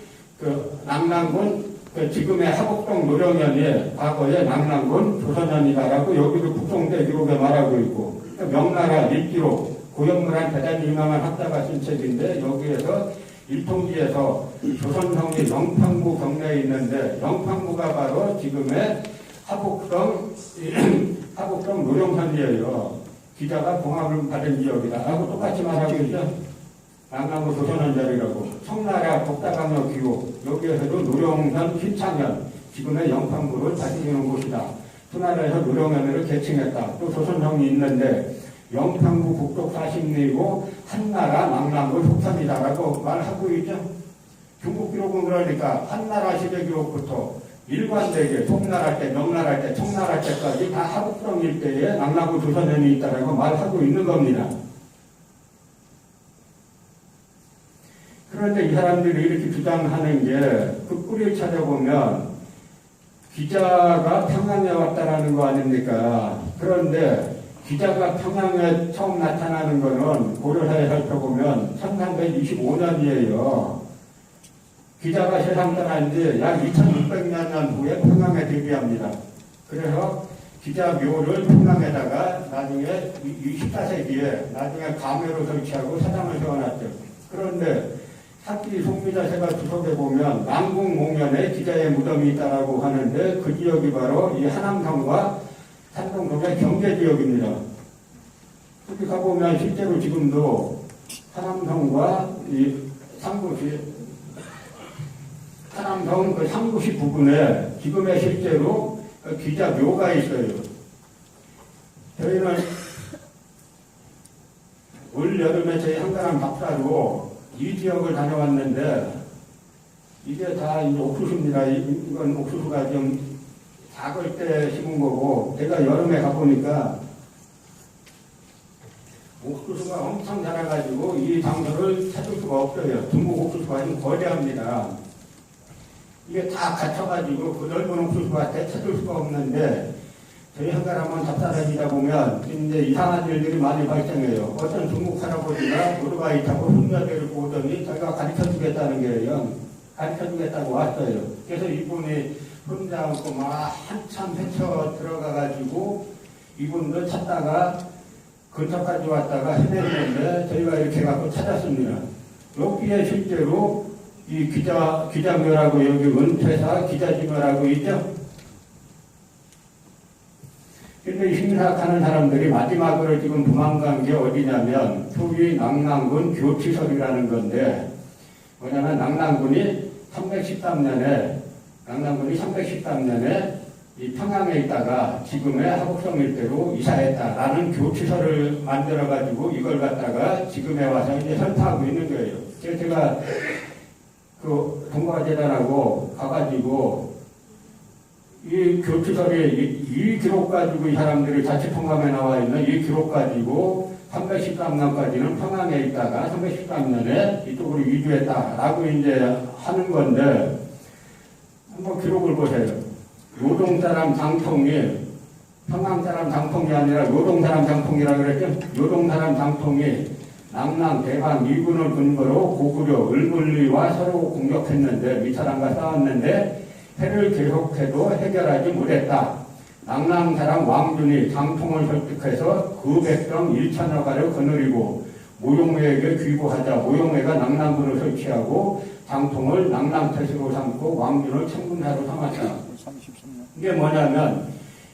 낙랑군 지금의 하북성 노령현이 과거의 낙랑군 조선현이다라고 여기도 북송대 기록에 말하고 있고 그러니까 명나라 일기록 고영물한 대단히 유명한 학자가 쓴 책인데 여기에서 일통지에서 조선성이 영평구 경내에 있는데 영평구가 바로 지금의 하북성 노령현이에요. 기자가 봉합을 받은 지역이다. 하고 똑같이 말하고 있죠. 낙랑군 조선현 자리라고. 청나라 복다강력 기호 여기에서도 노령현, 신창현 지금의 영평구를 다스리는 곳이다. 수나라에서 노령현을 개칭했다. 또 조선성이 있는데 영평구 북쪽 40리고 한나라 낙랑군 속삼이다라고 말하고 있죠. 중국 기록은 그러니까 한나라 시대 기록부터 일관되게 송나라 때, 명나라 때, 청나라 때까지 다 하북성 일대에 낙랑군 조선현이 있다라고 말하고 있는 겁니다. 그런데 이 사람들이 이렇게 주장하는 게 그 뿌리를 찾아보면 기자가 평양에 왔다라는 거 아닙니까? 그런데 기자가 평양에 처음 나타나는 거는 고려사에 살펴보면 1325년이에요. 기자가 세상 떠난 지 약 2600년 후에 평양에 데뷔합니다. 그래서 기자 묘를 평양에다가 나중에 14세기에 나중에 감회로 설치하고 사당을 세워놨죠. 그런데 학기 송비자세가 주석에 보면 남궁목련에 기자의 무덤이 있다라고 하는데 그 지역이 바로 이 하남성과 산동동의 경제지역입니다. 그렇게 가보면 실제로 지금도 하남성과 이 상구시, 하남성 그 상구시 부근에 지금의 실제로 기자묘가 있어요. 저희는 올 여름에 저희 한가람 박사로 이 지역을 다녀왔는데 이게 다 이제 옥수수입니다. 이건 옥수수가 좀 작을 때 심은 거고 제가 여름에 가보니까 옥수수가 엄청 자라가지고 이 장소를 찾을 수가 없어요. 중국 옥수수가 좀 거대합니다. 이게 다 갇혀가지고 그 넓은 옥수수가 찾을 수가 없는데 저희 한가람은 잡사다니다 보면 이제 이상한 일들이 많이 발생해요. 어떤 중국 할아버지가 오토바이 타고 손녀 데리고 오더니 자기가 가르쳐주겠다는 거예요. 가르쳐주겠다고 왔어요. 그래서 이분이 혼자 안고 막 한참 헤쳐 들어가가지고 이분도 찾다가 근처까지 왔다가 헤맸는데 저희가 이렇게 갖고 찾았습니다. 여기에 실제로 이 기자묘라고 여기 은퇴사 기자지묘라고 있죠? 근데 심사하는 사람들이 마지막으로 지금 도망간 게 어디냐면 소위 낙랑군 교치설이라는 건데 뭐냐면 낙랑군이 313년에 이 평양에 있다가 지금의 하곡성 일대로 이사했다라는 교치설을 만들어가지고 이걸 갖다가 지금에 와서 이제 설파하고 있는 거예요. 그래서 제가 그 동과재단하고 가가지고 이 교치설이 이 기록 가지고 이 사람들이 자치통감에 나와 있는 이 기록 가지고 313년까지는 평양에 있다가 313년에 이쪽으로 이주했다라고 이제 하는 건데 한번 기록을 보세요. 요동 사람 장통이 평양 사람 장통이 아니라 요동 사람 장통이라고 그랬죠. 요동 사람 장통이 낙랑 대방 2군을 근거로 고구려 을물리와 서로 공격했는데 미사람과 싸웠는데 해를 계속해도 해결하지 못했다. 낙랑 사람 왕준이 장통을 설득해서 그 백성 1천여가를 거느리고 모용회에게 귀부하자 모용회가 낙랑군을 설치하고 장통을 낙랑태수로 삼고 왕준을 청군사로 삼았다. 이게 뭐냐면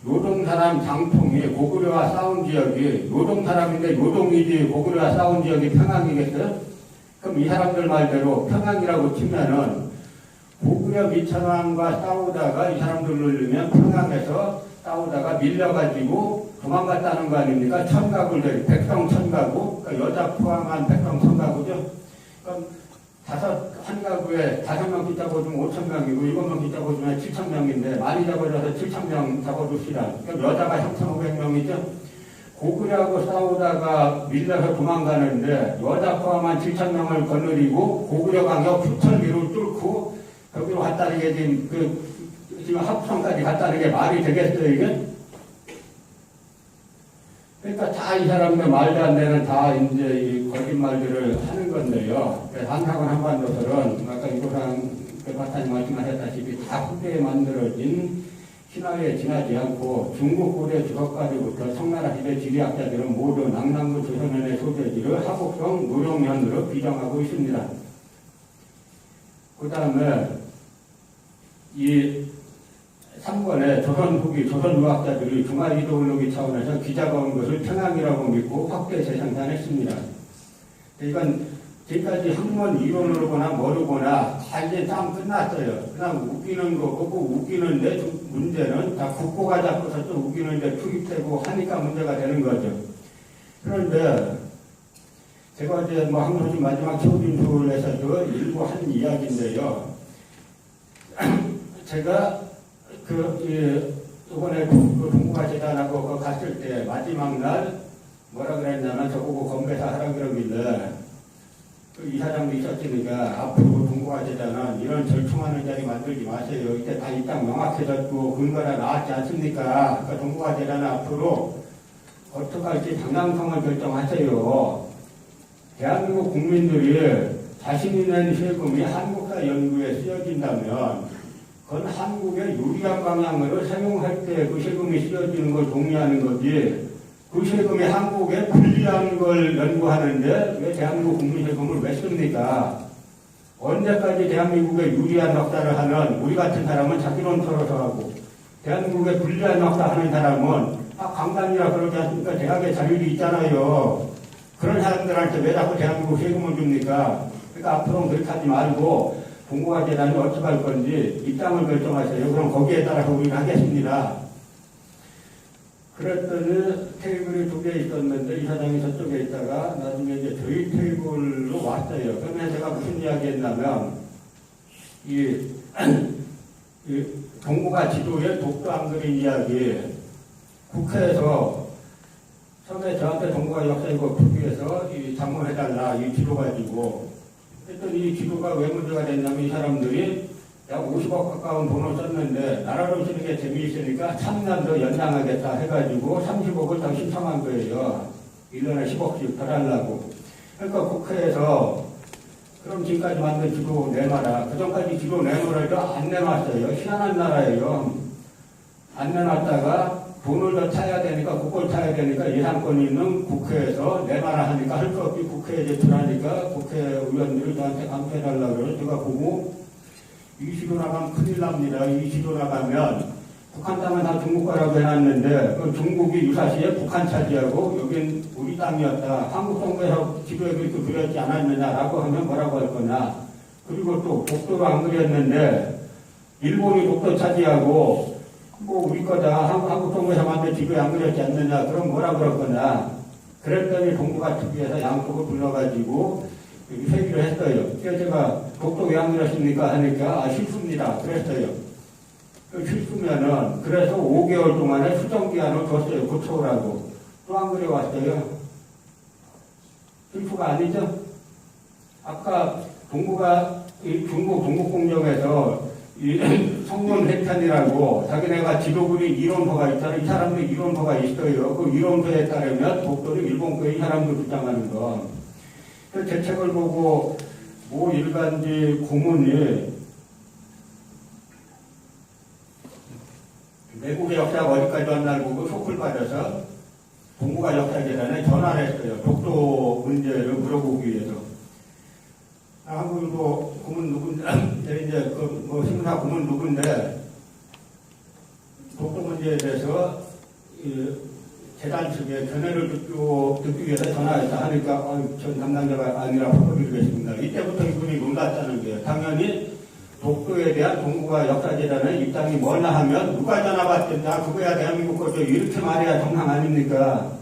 요동 사람 장통이 고구려와 싸운 지역이 요동 사람인데 요동이지 고구려와 싸운 지역이 평양이겠어요? 그럼 이 사람들 말대로 평양이라고 치면은 고구려 미천왕과 싸우다가 이 사람들 놀리면 평양에서 싸우다가 밀려가지고 도망갔다는 거 아닙니까? 천가구들, 백성 천가구, 그러니까 여자 포함한 백성 천가구죠. 그럼 한 가구에 5명 기자 보주면 5,000명이고 7명 기자 보주면 7,000명인데 많이 잡아줘서 7,000명 잡아줍시다. 그럼 여자가 3,500명이죠. 고구려하고 싸우다가 밀려서 도망가는데 여자 포함한 7,000명을 거느리고 고구려 강역 수천리를 뚫고 거기로 갔다는 게 지금 합성까지 갔다는 게 말이 되겠어요, 이게? 그러니까 다 이 사람들 말도 안 되는 다 이제 이 거짓말들을 하는 건데요. 그래서 한국은 한반도설은 아까 이도상 박사님 말씀하셨다시피 다 후대에 만들어진 신화에 지나지 않고 중국 고대 주석까지부터 청나라 시대 지리학자들은 모두 낙랑군 조선현의 소재지를 하곡성 노룡현으로 비정하고 있습니다. 그 다음에 이 3번에 조선 후기, 조선 유학자들이 중화이데올로기 차원에서 기자가 온 것을 평양이라고 믿고 확대 재생산했습니다. 이건 지금까지 학문 이론으로 보나 모르거나 다 이제 다 끝났어요. 그냥 웃기는 거고 웃기는데 문제는 다 국고가 잡고서 또 웃기는데 투입되고 하니까 문제가 되는 거죠. 그런데 제가 어제 뭐 항소심 마지막 최후진술에서도 일부 한 이야기인데요. 제가 이번에 동부가 재단하고 갔을 때 마지막 날 뭐라 그랬냐면 저보고 건배사 하라 그러길래 그 이사장도 있었으니까 앞으로 동부가 재단은 이런 절충하는 자리 만들지 마세요. 이때 다 이 땅 명확해졌고 근거가 나왔지 않습니까? 그러니까 동부가 재단은 앞으로 어떻게 할지 방향성을 결정하세요. 대한민국 국민들이 자신이 낸 세금이 한국사 연구에 쓰여진다면 그건 한국의 유리한 방향으로 사용할 때 그 세금이 쓰여지는 걸 동의하는 거지 그 세금이 한국에 불리한 걸 연구하는데 왜 대한민국 국민 세금을 왜 씁니까? 언제까지 대한민국에 유리한 역사를 하는 우리 같은 사람은 자기론 털어서 하고, 대한민국에 불리한 역사 하는 사람은 강단이라 그러지 않습니까? 대학에 자율이 있잖아요. 그런 사람들한테 왜 자꾸 대한민국 세금을 줍니까? 그러니까 앞으로는 그렇게 하지 말고 동북아 재단이 어떻게 할 건지 입장을 결정하세요. 그럼 거기에 따라서 우리는 하겠습니다. 그랬더니 테이블이 2개 있었는데 이사장이 저쪽에 있다가 나중에 이제 저희 테이블로 왔어요. 그러면 제가 무슨 이야기 했냐면 이 동북아 지도에 독도 안 그린 이야기, 국회에서 처음에 저한테 동북아 역사이고 국회에서 장모해달라 이 지도 가지고, 그랬더니 이 지도가 왜 문제가 됐냐면 이 사람들이 약 50억 가까운 돈을 썼는데 나라로 쓰는 게 재미있으니까 3년 더 연장하겠다 해가지고 30억을 더 신청한 거예요. 1년에 10억씩 더 달라고. 그러니까 국회에서 그럼 지금까지 만든 지도 내놔라. 그전까지 지도 내놓으라도 안 내놨어요. 희한한 나라예요. 안 내놨다가 돈을 더 타야 되니까, 국고를 타야 되니까 예산권이 있는 국회에서 내놔라 하니까 할 거 없이 국회에 제출하니까 국회의원들이 저한테 감사해달라고 그래서 제가 보고 이 지도 나가면 큰일 납니다. 이 지도 나가면 북한 땅은 다 중국 거라고 해놨는데 그 중국이 유사시에 북한 차지하고 여긴 우리 땅이었다. 한국 정부에서 지도에 그렇게 그렸지 않았느냐라고 하면 뭐라고 할 거냐. 그리고 또 독도로 안 그렸는데 일본이 독도 차지하고 뭐 우리 거다. 한국 정부에서 만든 지도에 안 그렸지 않느냐. 그럼 뭐라 그럴 거냐. 그랬더니 동북아 특위에서 양쪽을 불러가지고 회의를 했어요. 그래서 제가 독도 왜 안 그렸습니까? 하니까 실수입니다. 그랬어요. 실수면은 그래서 5개월 동안에 수정기한을 줬어요. 고쳐오라고. 또 안 그려왔어요. 실수가 아니죠? 아까 동북아 중국 동북공정에서 성문 회편이라고 자기네가 지도군이 이론서가 있잖아요. 이 사람들 이론서가 있어요. 그 이론서에 따르면 독도는 일본 거에 이 사람들 주장하는 거. 제 책을 보고 모 일간지 고문이 내국의 역사가 어디까지 왔나 보고 쇼크를 받아서 동북아 역사재단에 전화를 했어요. 독도 문제를 물어보기 위해서. 한국도 고문 누군데, 이제 심사 고문 누군데, 독도 문제에 대해서 재단 측에 견해를 듣기 위해서 전화했다 하니까 전 담당자가 아니라 바꿔드리겠습니다. 이때부터 이분이 놀랐다는 거예요. 당연히 독도에 대한 동북아 역사재단의 입장이 뭐냐 하면 누가 전화 받든다 그거야 대한민국 거죠. 이렇게 말해야 정상 아닙니까?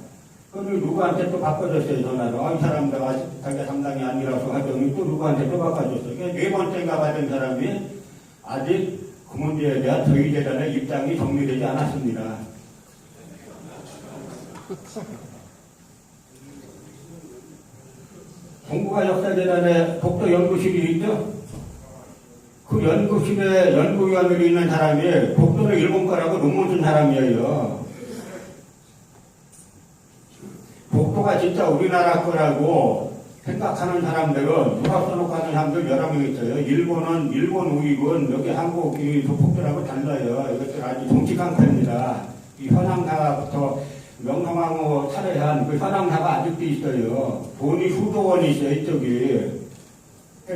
그걸 누구한테 또 바꿔줬어요. 전화로. 이 사람들 자기 담당이 아니라서 하더니 또 누구한테 또 바꿔줬어요. 네 번째인가 받은 사람이 아직 그 문제에 대한 저희 재단의 입장이 정리되지 않았습니다. 동북아 역사재단에 독도 연구실이 있죠? 그 연구실에 연구위원으로 있는 사람이 독도는 일본 거라고 논문 쓴 사람이에요. 독도가 진짜 우리나라 거라고 생각하는 사람들은 누가 써놓고 하는 사람들 여러 명 있어요. 일본은 일본 우익은 여기 한국이 독도라고 달라요. 이것들 아주 정치강타입니다. 이 현황사부터 명성황후 살해한 그 현황사가 아직도 있어요. 돈이 수조 원이 있어요. 이쪽이.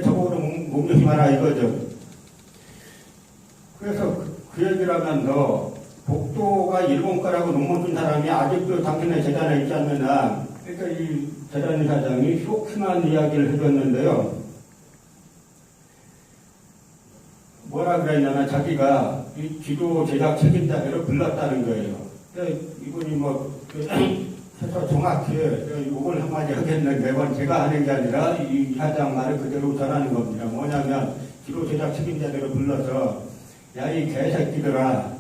저보고 몸조심 하라 이거죠. 그래서 그 얘기를 하면서 독도가 일본 거라고 논문 쓴 사람이 아직도 당신의 재단에 있지 않느냐. 그러니까 이 재단 이사장이 쇼킹한 이야기를 해줬는데요. 뭐라 그랬냐면 자기가 이 지도 제작 책임자들을 불렀다는 거예요. 이분이 해서 정확히 욕을 한마디 하겠는데 매번 제가 하는 게 아니라 이 이사장 말을 그대로 전하는 겁니다. 뭐냐면 지도 제작 책임자들을 불러서 야, 이 개새끼들아,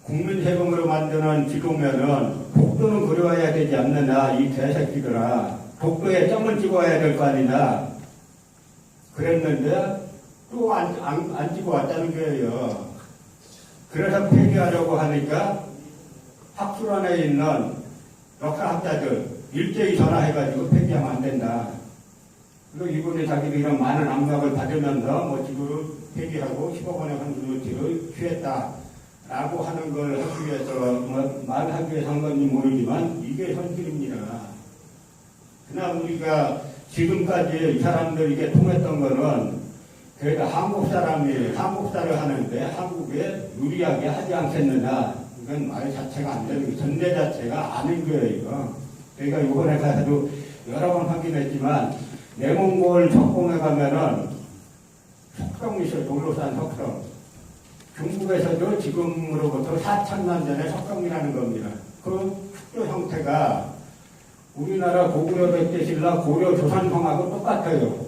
국민 세금으로 만드는 지도면은 독도는 그려와야 되지 않느냐, 이 개새끼들아. 독도에 점을 찍어야 될 거 아니냐. 그랬는데 또 안 찍어 왔다는 거예요. 그래서 폐기하려고 하니까 학술원에 있는 역사학자들 일제히 전화해가지고 폐기하면 안 된다. 그리고 이분이 자기도 이런 많은 압력을 받으면서 지도를 폐기하고 10억 원의 환수를 취했다라고 하는 걸 하기 위해서 말하기 위해서 한 건지 모르지만 이게 현실입니다. 그냥 우리가 지금까지 이 사람들에게 통했던 거는 그래도 한국 사람이 한국사를 하는데 한국에 유리하게 하지 않겠느냐. 이건 말 자체가 안 되는 거, 전제 자체가 아닌 거예요, 이거. 저희가 이번에 가서도 여러 번 확인했지만, 내몽골 적공에 가면은 석성이 있어요, 돌로산 석성. 중국에서도 지금으로부터 4,000년 전에 석성이라는 겁니다. 그 축조 형태가 우리나라 고구려 백제신라 고려 조선성하고 똑같아요.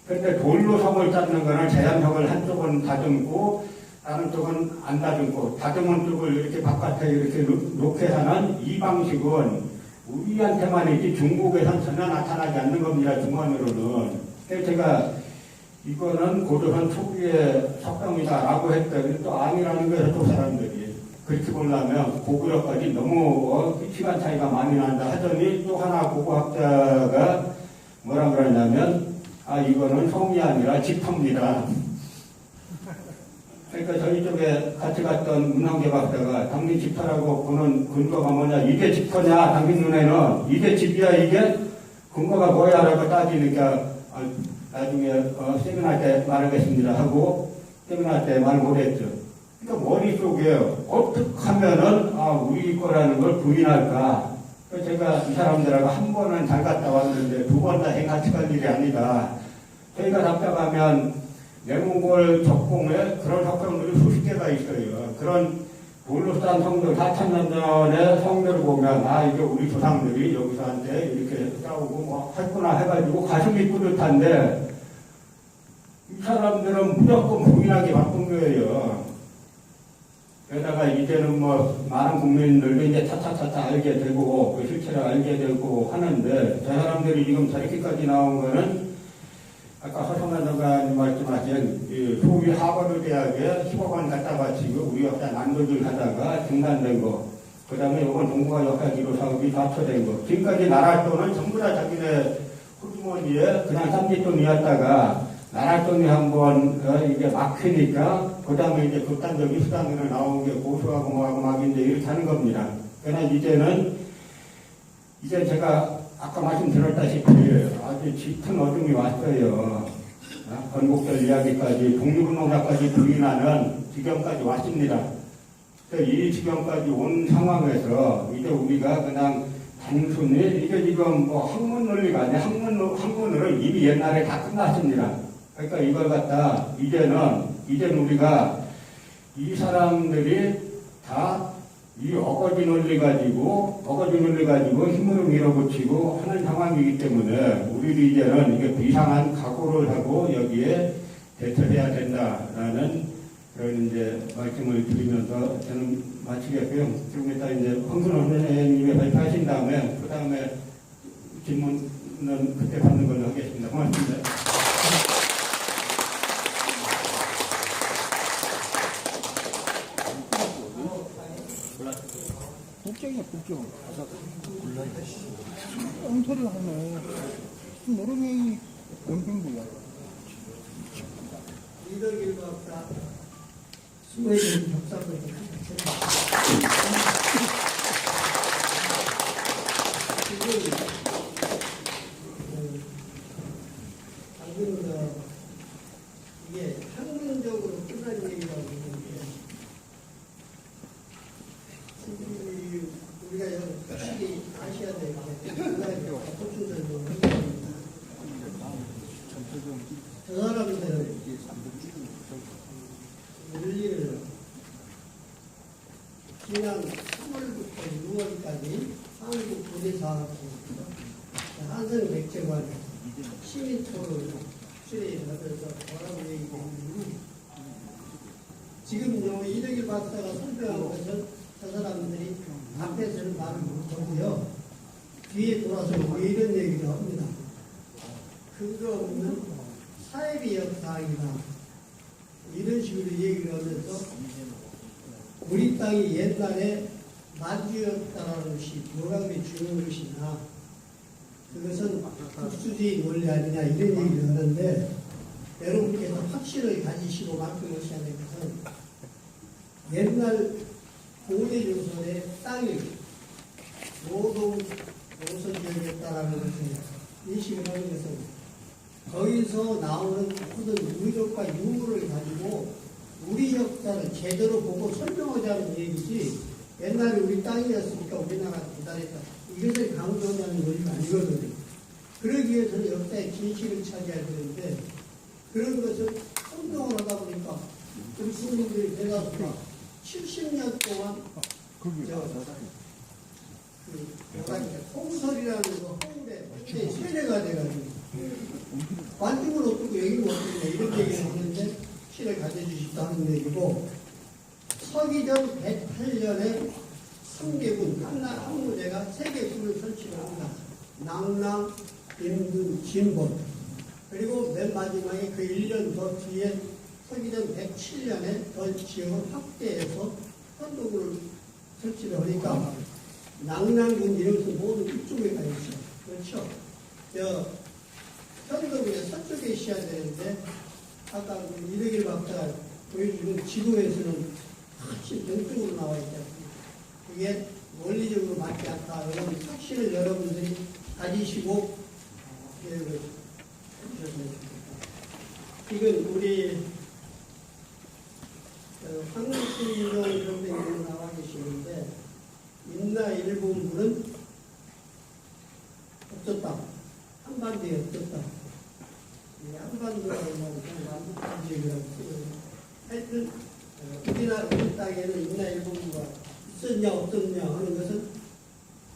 근데 돌로 성을 쌓는 거는 제한석을 한쪽은 다듬고 다른 쪽은 안 다듬고 다듬은 쪽을 이렇게 바깥에 이렇게 놓게 하는 이 방식은 우리한테만이지 중국에선 전혀 나타나지 않는 겁니다. 중원으로는. 그래서 제가 이거는 고조선 초기의 석성이다라고 했더니 또 아니라는 거예요. 또 사람들이. 그렇게 보려면 고구려까지 너무 시간 차이가 많이 난다 하더니 또 하나 고고학자가 뭐라 그러냐면 이거는 성이 아니라 집터입니다. 그러니까 저희 쪽에 같이 갔던 문항계 박사가 당신 집터라고 보는 근거가 뭐냐, 이게 집터냐, 당신 눈에는 이게 집이야, 이게 근거가 뭐야 라고 따지니까 나중에 세미나 때 말하겠습니다 하고 세미나 때 말 못했죠. 그러니까 머릿속에 어떻게 하면은 우리 거라는 걸 부인할까. 제가 이 사람들하고 한 번은 잘 갔다 왔는데 두 번 다 같이 갈 일이 아니다. 저희가 답답하면 내몽골 적공에 그런 석성들이 수십 개가 있어요. 그런 돌로 싼 성들, 4,000년 전의 성들을 보면 이게 우리 조상들이 여기서 한테 이렇게 싸우고 뭐 했구나 해가지고 가슴이 뿌듯한데 이 사람들은 무조건 부인하게 바쁜 거예요. 게다가 이제는 뭐 많은 국민들도 이제 차차차차 알게 되고 그 실체를 알게 되고 하는데 저 사람들이 지금 저렇게까지 나온 거는 아까 허성만 장관님 말씀하신 소위 하버드 대학에 10억 원 갖다 바치고 우리 역사 난도질 하다가 중단된 거, 그 다음에 이번 동북아 역사기로 사업이 좌초된 거, 지금까지 나라 돈은 전부 다 자기네 호주머니에 그냥 쌈짓돈이었다가 나라 돈이 한번 이게 막히니까 그 다음에 이제 극단적인 수단으로 나온 게 고소하고 뭐하고 막 이제 이렇게 하는 겁니다. 그러나 이제 제가 아까 말씀드렸다시피 아주 짙은 어둠이 왔어요. 건국절 이야기까지 독립운동자까지 부인하는 지경까지 왔습니다. 이 지경까지 온 상황에서 이제 우리가 그냥 단순히 이게 지금 뭐 학문 논리가 아니라 학문으로 이미 옛날에 다 끝났습니다. 그러니까 이걸 갖다 이제는 우리가 이 사람들이 다 이 어거지 논리 가지고 힘으로 밀어붙이고 하는 상황이기 때문에 우리도 이제는 이게 비상한 각오를 하고 여기에 대처해야 된다라는 그런 이제 말씀을 드리면서 저는 마치겠고요. 지금 이따 이제 황순호 선생님이 발표하신 다음에 그 다음에 질문은 그때 받는 걸로 하겠습니다. 고맙습니다. 국정이야, 국정. 엉터리 하네. 노름이 원평구야. 이덕일 박사 수혜진 박사님 이게 학문적으로 끝난 얘기라고 보는데 우리가 여기 아시아대 호주전도 저 사람들은 윤리를 지난 3월부터 6월까지 한국 고대사학부 한성 맥제관 시민토를 출연하면서 뭐라고 얘기했냐면 지금 이덕일 박사가 설명한 것은 저 사람들이 앞에서는 말을 못하고요. 뒤에 돌아서 왜 이런 얘기를 합니다. 근거 없는 사회비 역사이다. 이런 식으로 얘기를 하면서 우리 땅이 옛날에 마주였다라는 것이 뭐라고 주는 것이냐. 그것은 국수주의 원리 아니냐 이런 얘기를 하는데 여러분께서 확신을 가지시고 말씀하셔야 될 것은 옛날 고대 조선의 땅이 노동 노선 지역이었다라는 것을 인식을 하는 것은 거기서 나오는 모든 의혹과 유무를 가지고 우리 역사를 제대로 보고 설명하자는 얘기지 옛날에 우리 땅이었으니까 우리나라가 기다렸다. 이것을 강조하는 논리가 아니거든요. 그러기 위해서는 역사의 진실을 찾아야 되는데 그런 것을 혼동을 하다 보니까 우리 국민들이 대다수가 70년 동안 홍설이라는 그 허울에 세례가 돼가지고 완중은 어떻고 여기는 어떻냐 이런 얘기를 하는데 실을 가져주십사 하는 얘기고 서기전 108년에 삼계군 항무제가 세계군을 설치를 합니다. 낭랑, 임금, 진본 그리고 맨 마지막에 그 1년 더 뒤에 서기전 107년에 더 지역을 확대해서 선도군을 설치를 하니까 낭랑군 이러면서 모두 이쪽에 가 있죠. 그렇죠? 선도군의 서쪽에 있어야 되는데 아까 이덕일 박사가 보여주는 지도에서는 확실히 동쪽으로 나와 있지 않습니까? 이게 원리적으로 맞지 않다. 이런 확신을 여러분들이 가지시고 계획을 해주셨으면 좋겠다. 이건 우리 황신용 선생님이 나와 계시는데 인나 일본부는 없었다. 한반도에 없었다. 한반도라고 하면 남북한 지역이라고 쓰거든요. 하여튼 우리나라 우리 땅에는 인나 일본부가 있었냐 없었냐 하는 것은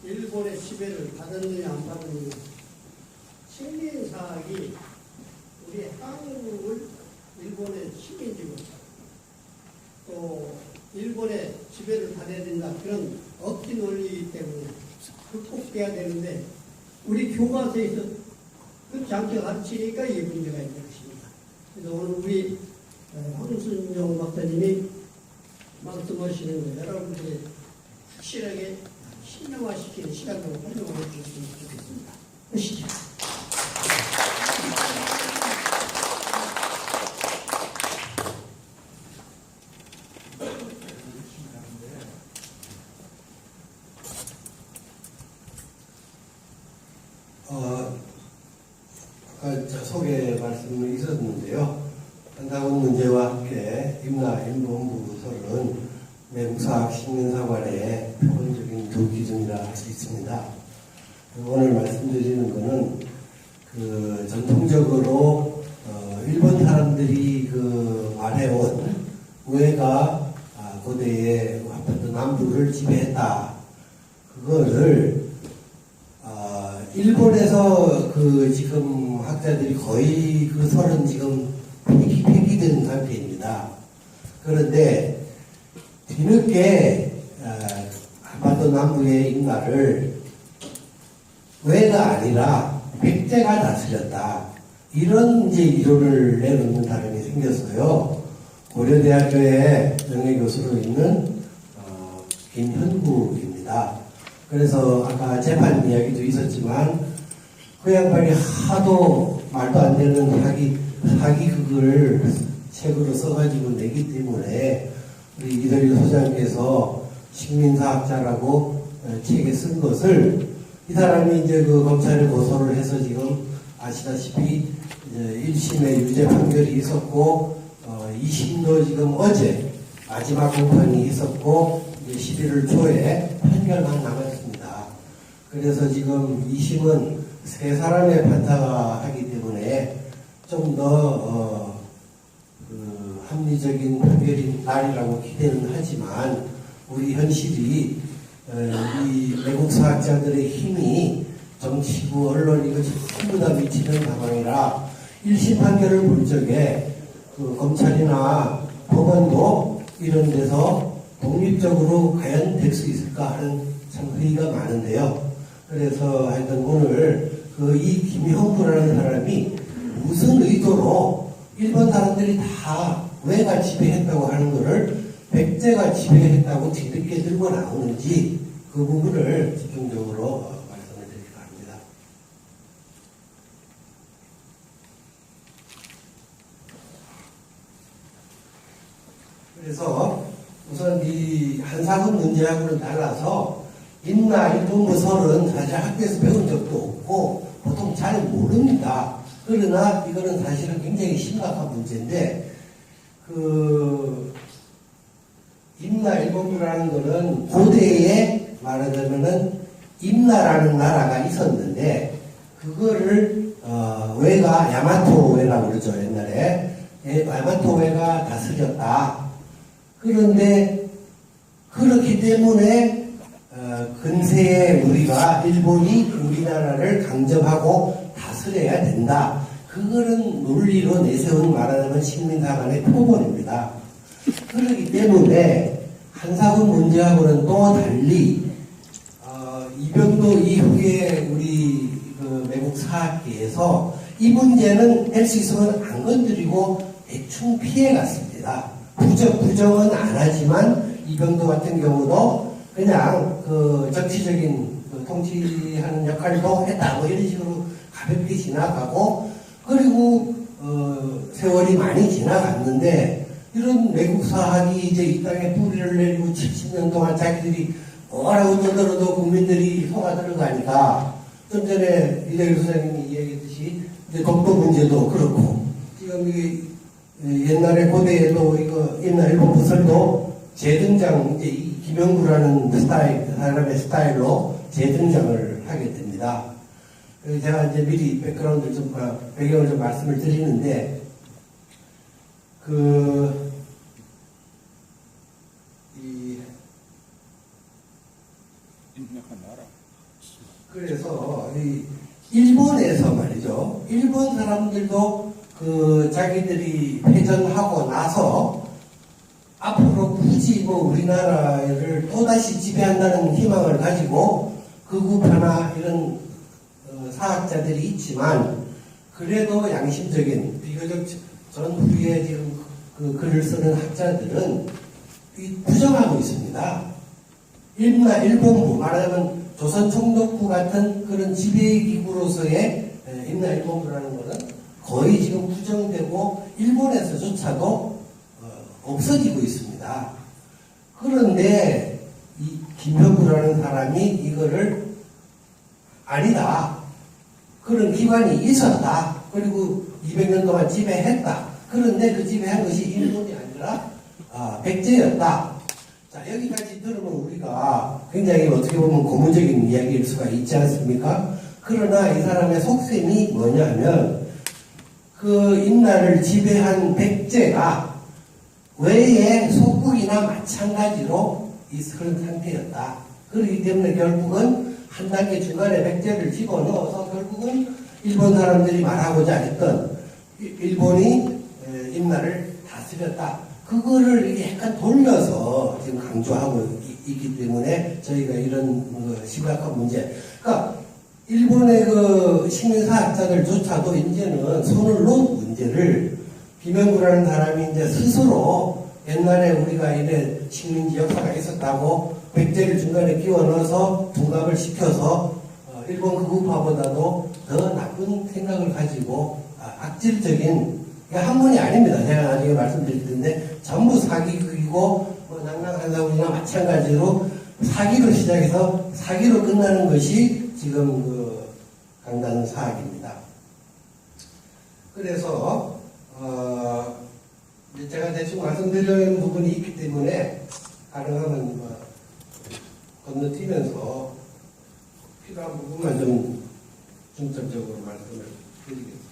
일본의 지배를 받았느냐 안 받았느냐. 식민사학이 우리 한국을 일본의 식민지고 또 일본의 지배를 받아야 된다. 그런 억지 논리이기 때문에 극복돼야 되는데 우리 교과서에서 그 장치를 가르치니까 이 문제가 있는 것입니다. 그래서 오늘 우리 황순정 박사님이 말씀하시는 거 여러분들이 확실하게 신령화시키는 시간으로 활용해 주셨으면 좋겠습니다. 보시죠. 아까 소개 말씀이 있었는데요. 한다운 문제와 함께 임나 일본부설은 외국사학 식민사관의 표본적인 두 기준이라 할 수 있습니다. 오늘 말씀드리는 것은 전통적으로 일본 사람들이 말해온 우회가 고대의 한반도 남부를 지배했다. 그거를 일본에서 지금 학자들이 거의 그 설은 지금 폐기된 상태입니다. 그런데 뒤늦게 한반도 남부의 임나를 왜가 아니라 백제가 다스렸다. 이런 이제 이론을 내놓는 사람이 생겼어요. 고려대학교에 명예교수로 있는 김현구입니다. 그래서 아까 재판 이야기도 있었지만 그 양반이 하도 말도 안 되는 사기극을 책으로 써가지고 내기 때문에 우리 이덕일 소장께서 식민사학자라고 책에 쓴 것을 이 사람이 이제 검찰에 고소를 해서 지금 아시다시피 이제 1심에 유죄 판결이 있었고 2심도 지금 어제 마지막 공판이 있었고 이제 11월 초에 판결만 남았습니다. 그래서 지금 2심은 세 사람의 판사가 하기 때문에 좀 더 합리적인 판결인 날이라고 기대는 하지만 우리 현실이 이 외국 사학자들의 힘이 정치부, 언론 이거 전부 다 미치는 상황이라 1심 판결을 볼 적에 검찰이나 법원도 이런 데서 독립적으로 과연 될 수 있을까 하는 참 회의가 많은데요. 그래서 하여튼 오늘 이 김형구라는 사람이 무슨 의도로 일본 사람들이 다 왜가 지배했다고 하는 것을 백제가 지배했다고 뒤늦게 들고 나오는지 그 부분을 집중적으로 말씀을 드리려고 합니다. 그래서 우선 이 한사건 문제하고는 달라서 임나 일본부설은 사실 학교에서 배운 적도 없고 보통 좀 잘 모릅니다. 그러나 이거는 사실은 굉장히 심각한 문제인데, 임나 일본부라는 거는 고대에 말하자면은 임나라는 나라가 있었는데, 그거를 외가 야마토웨라고 그러죠. 옛날에 야마토웨가 다스렸다. 그런데 그렇기 때문에 근세에 우리가 일본이 우리나라를 강점하고 다스려야 된다. 그거는 논리로 내세운 말하자면 식민사 간의 표본입니다. 그렇기 때문에 한사군 문제하고는 또 달리 이병도 이후에 우리 외국 사학계에서 이 문제는 할 수 있으면 안 건드리고 대충 피해갔습니다. 부정은 안 하지만 이병도 같은 경우도 그냥 정치적인 통치하는 역할도 했다 뭐 이런 식으로 가볍게 지나가고, 그리고 세월이 많이 지나갔는데 이런 외국 사학이 이제 이 땅에 뿌리를 내리고 70년 동안 자기들이 뭐라고 떠들어도 국민들이 속아 들어가니까, 좀 전에 이대규 선생님이 이야기했듯이 이제 독도 문제도 그렇고, 지금 이게 옛날에 고대에도 이거 옛날 일본 부설도 재등장, 이제 이 김영구라는 사람의 스타일로 재등장을 하게 됩니다. 제가 이제 미리 배경을 좀 말씀을 드리는데, 그래서 일본에서 말이죠. 일본 사람들도 자기들이 패전하고 나서 앞으로 굳이 우리나라를 또다시 지배한다는 희망을 가지고 극우파나 이런 사학자들이 있지만, 그래도 양심적인 비교적 전후에 지금 글을 쓰는 학자들은 부정하고 있습니다. 일본부 말하자면 조선총독부 같은 그런 지배기구로서의 임나일본부라는 것은 거의 지금 부정되고 일본에서조차도 없어지고 있습니다. 그런데 이 김형구라는 사람이 이거를 아니다. 그런 기관이 있었다. 그리고 200년 동안 지배했다. 그런데 그 지배한 것이 일본이 아니라 백제였다. 자, 여기까지 들으면 우리가 굉장히 어떻게 보면 고문적인 이야기일 수가 있지 않습니까? 그러나 이 사람의 속셈이 뭐냐 하면, 임나를 지배한 백제가 외에 속국이나 마찬가지로 있을 상태였다. 그렇기 때문에 결국은 한 단계 중간에 백제를 집어넣어서 결국은 일본 사람들이 말하고자 했던 일본이 임나를 다스렸다. 그거를 약간 돌려서 지금 강조하고 있기 때문에 저희가 이런 심각한 문제. 그러니까 일본의 식민사학자들조차도 이제는 손을 놓은 문제를 김영구라는 사람이 이제 스스로 옛날에 우리가 이래 식민지 역사가 있었다고 백제를 중간에 끼워 넣어서 둔갑을 시켜서 일본 극우파보다도 더 나쁜 생각을 가지고 악질적인, 한문이 아닙니다. 제가 나중에 말씀드릴 텐데 전부 사기극이고 낭랑한사군이나 마찬가지로 사기로 시작해서 사기로 끝나는 것이 지금 강단 사학입니다. 그래서 제가 대충 말씀드리는 부분이 있기 때문에 가능하면 건너뛰면서 필요한 부분만 좀 중점적으로 말씀을 드리겠습니다.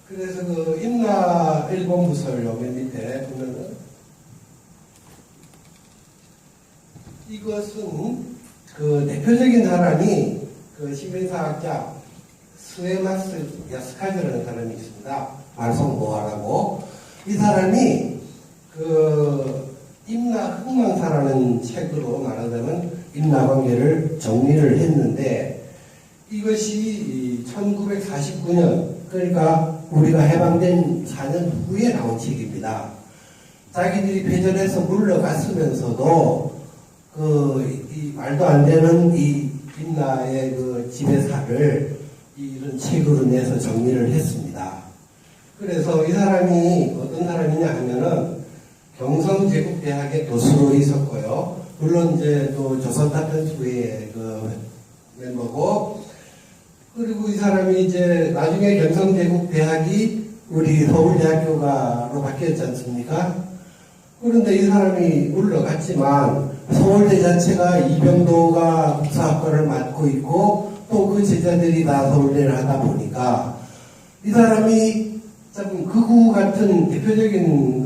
그래서 임나 일본 부설 여기 밑에 보면은 이것은 대표적인 사람이 식민사학자 스에마스 야스카즈라는 사람이 있습니다. 말성보아라고. 이 사람이 임나 흥망사라는 책으로 말하자면 임나 관계를 정리를 했는데, 이것이 1949년, 그러니까 우리가 해방된 4년 후에 나온 책입니다. 자기들이 패전해서 물러갔으면서도 이 말도 안 되는 이 임나의 지배사를 이런 책으로 내서 정리를 했습니다. 그래서 이 사람이 어떤 사람이냐 하면은 경성제국대학의 교수로 있었고요. 물론 이제 또 조선타편수의 멤버고, 그리고 이 사람이 이제 나중에 경성제국대학이 우리 서울대학교가로 바뀌었지 않습니까? 그런데 이 사람이 물러갔지만 서울대 자체가 이병도가 국사학과를 맡고 있고 또 그 제자들이 다 서울대를 하다 보니까 이 사람이 참 극우 같은 대표적인